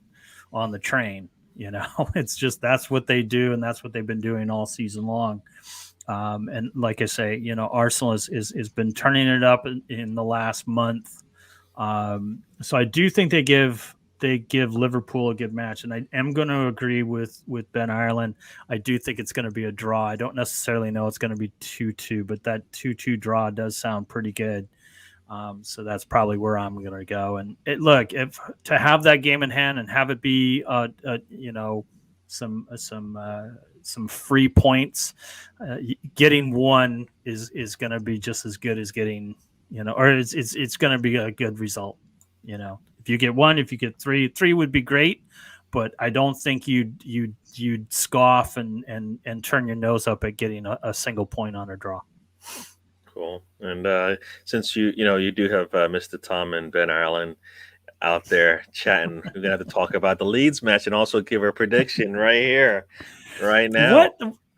the train. It's just that's what they do, and that's what they've been doing all season long. And like I say, Arsenal has been turning it up in the last month. So I do think they give Liverpool a good match, and I am going to agree with Ben Ireland. I do think it's going to be a draw. I don't necessarily know it's going to be 2-2, but that 2-2 draw does sound pretty good. So that's probably where I'm going to go. And if to have that game in hand and have it be some free points, getting one is going to be just as good as getting or it's going to be a good result. If you get one, if you get three would be great, but I don't think you'd scoff and turn your nose up at getting a single point on a draw.
Cool. And since you do have Mr. Tom and Ben Ireland out there chatting, we're gonna have to talk about the Leeds match and also give a prediction right here, right now.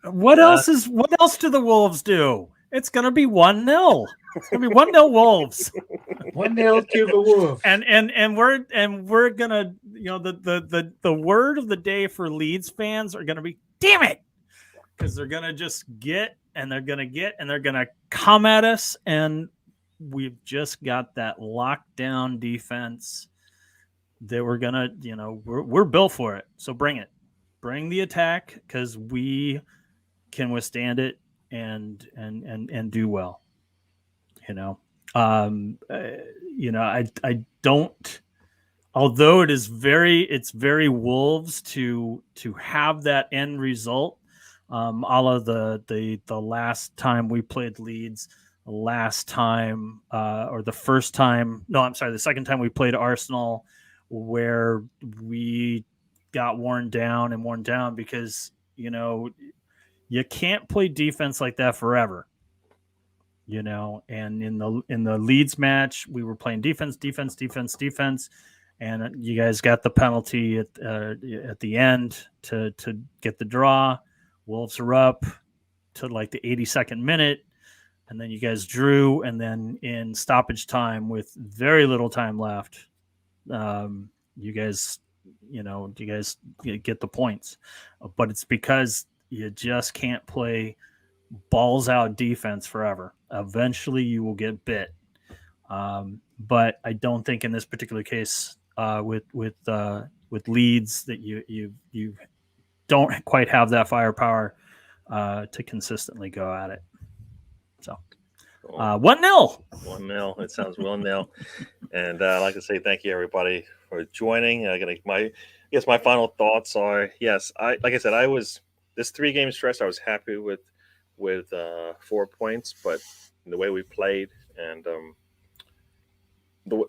What else do the Wolves do? It's gonna be 1-0. It's gonna be 1-0 Wolves.
1-0 to the Wolves.
And we're gonna the word of the day for Leeds fans are gonna be damn it, because they're gonna just get and they're gonna come at us, and we've just got that lockdown defense that we're gonna we're built for it. So bring the attack, because we can withstand it and do well. I don't, although it's very Wolves to have that end result. A la the last time we played Leeds, the second time we played Arsenal, where we got worn down because you can't play defense like that forever. you know. And in the Leeds match, we were playing defense, and you guys got the penalty at the end to get the draw. Wolves are up to like the 82nd minute, and then you guys drew, and then in stoppage time with very little time left, you guys get the points. But it's because you just can't play balls out defense forever. Eventually you will get bit. But I don't think in this particular case with Leeds that you don't quite have that firepower to consistently go at it. So 1-0.
1-0. It sounds 1-0. And I'd like to say thank you, everybody, for joining. I guess my final thoughts are, yes, like I said, this 3-game stretch, I was happy with 4 points, but the way we played and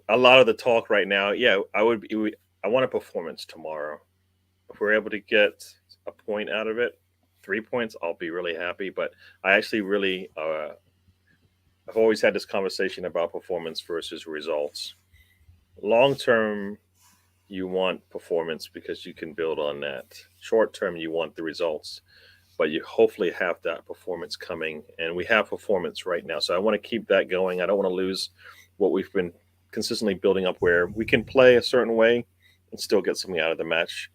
a lot of the talk right now, I want a performance tomorrow. If we're able to get a point out of it, 3 points, I'll be really happy. But I actually really, I've always had this conversation about performance versus results. Long term, you want performance because you can build on that. Short term, you want the results, but you hopefully have that performance coming, and we have performance right now. So I want to keep that going. I don't want to lose what we've been consistently building up, where we can play a certain way and still get something out of the match.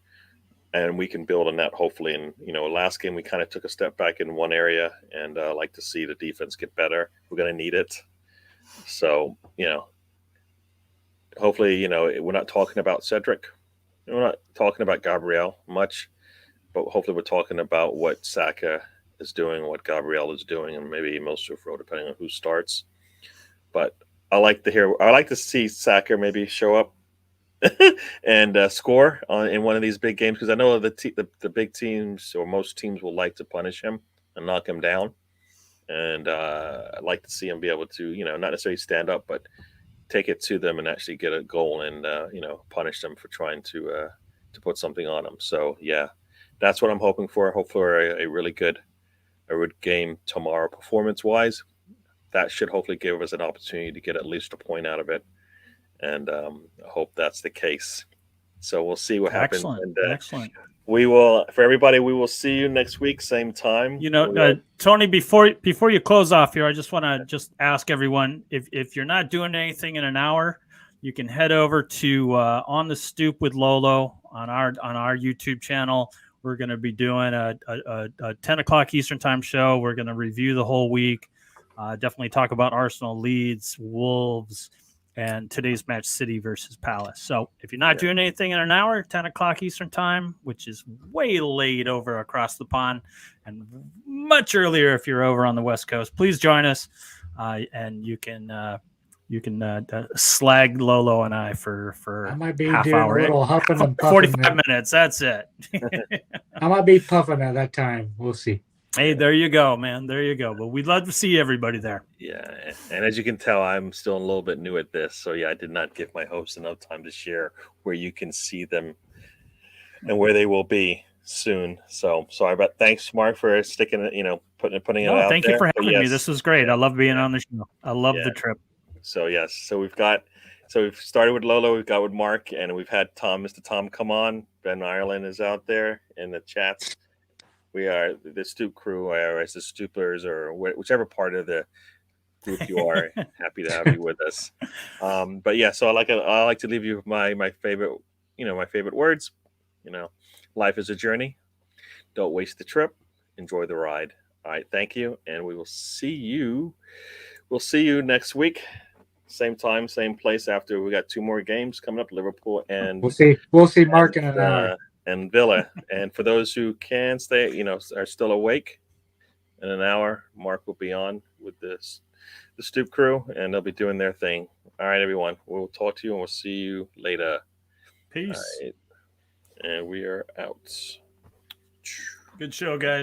And we can build on that, hopefully. And, last game, we kind of took a step back in one area, and I like to see the defense get better. We're going to need it. So, hopefully, we're not talking about Cedric. We're not talking about Gabriel much, but hopefully we're talking about what Saka is doing, what Gabriel is doing, and maybe Milsufro, depending on who starts. But I like to see Saka maybe show up and score in one of these big games, because I know the big teams, or most teams, will like to punish him and knock him down. And I'd like to see him be able to, not necessarily stand up, but take it to them and actually get a goal and, punish them for trying to put something on them. So, yeah, that's what I'm hoping for. Hopefully a really good game tomorrow performance-wise. That should hopefully give us an opportunity to get at least a point out of it. And I hope that's the case. So we'll see what happens. And,
Excellent.
We will, for everybody, we will see you next week, same time.
Tony, before you close off here, I just want to ask everyone, if you're not doing anything in an hour, you can head over to On the Stoop with Lolo on our YouTube channel. We're going to be doing a 10 o'clock Eastern time show. We're going to review the whole week. Definitely talk about Arsenal, Leeds, Wolves, and today's match, City versus Palace. So if you're not doing anything in an hour, 10 o'clock Eastern time, which is way late over across the pond, and much earlier if you're over on the West Coast, please join us. And you can slag Lolo and I for
I might be
half
doing
hour,
a little huffing and puffing.
45 minutes. That's it.
I might be puffing at that time. We'll see.
Hey, there you go, man. There you go. But we'd love to see everybody there.
Yeah, and as you can tell, I'm still a little bit new at this. So, I did not give my hosts enough time to share where you can see them and where they will be soon. So, sorry, but thanks, Mark, for sticking it, putting it out
thank
there.
You for having me. This was great. I love being on the show. I love the trip.
So, yes. So, we've started with Lolo, we've got with Mark, and we've had Mr. Tom come on. Ben Ireland is out there in the chats. We are the Stoop crew, or as the Stoopers, or whichever part of the group you are. Happy to have you with us. But yeah, so I like to leave you with my favorite, my favorite words. Life is a journey. Don't waste the trip. Enjoy the ride. All right, thank you, and we will see you. We'll see you next week, same time, same place. After we got 2 more games coming up, Liverpool and
we'll see Mark in an hour.
And Villa. And for those who can stay, are still awake, in an hour, Mark will be on with the Stoop crew, and they'll be doing their thing. All right, everyone. We'll talk to you, and we'll see you later.
Peace.
Right. And we are out.
Good show, guys.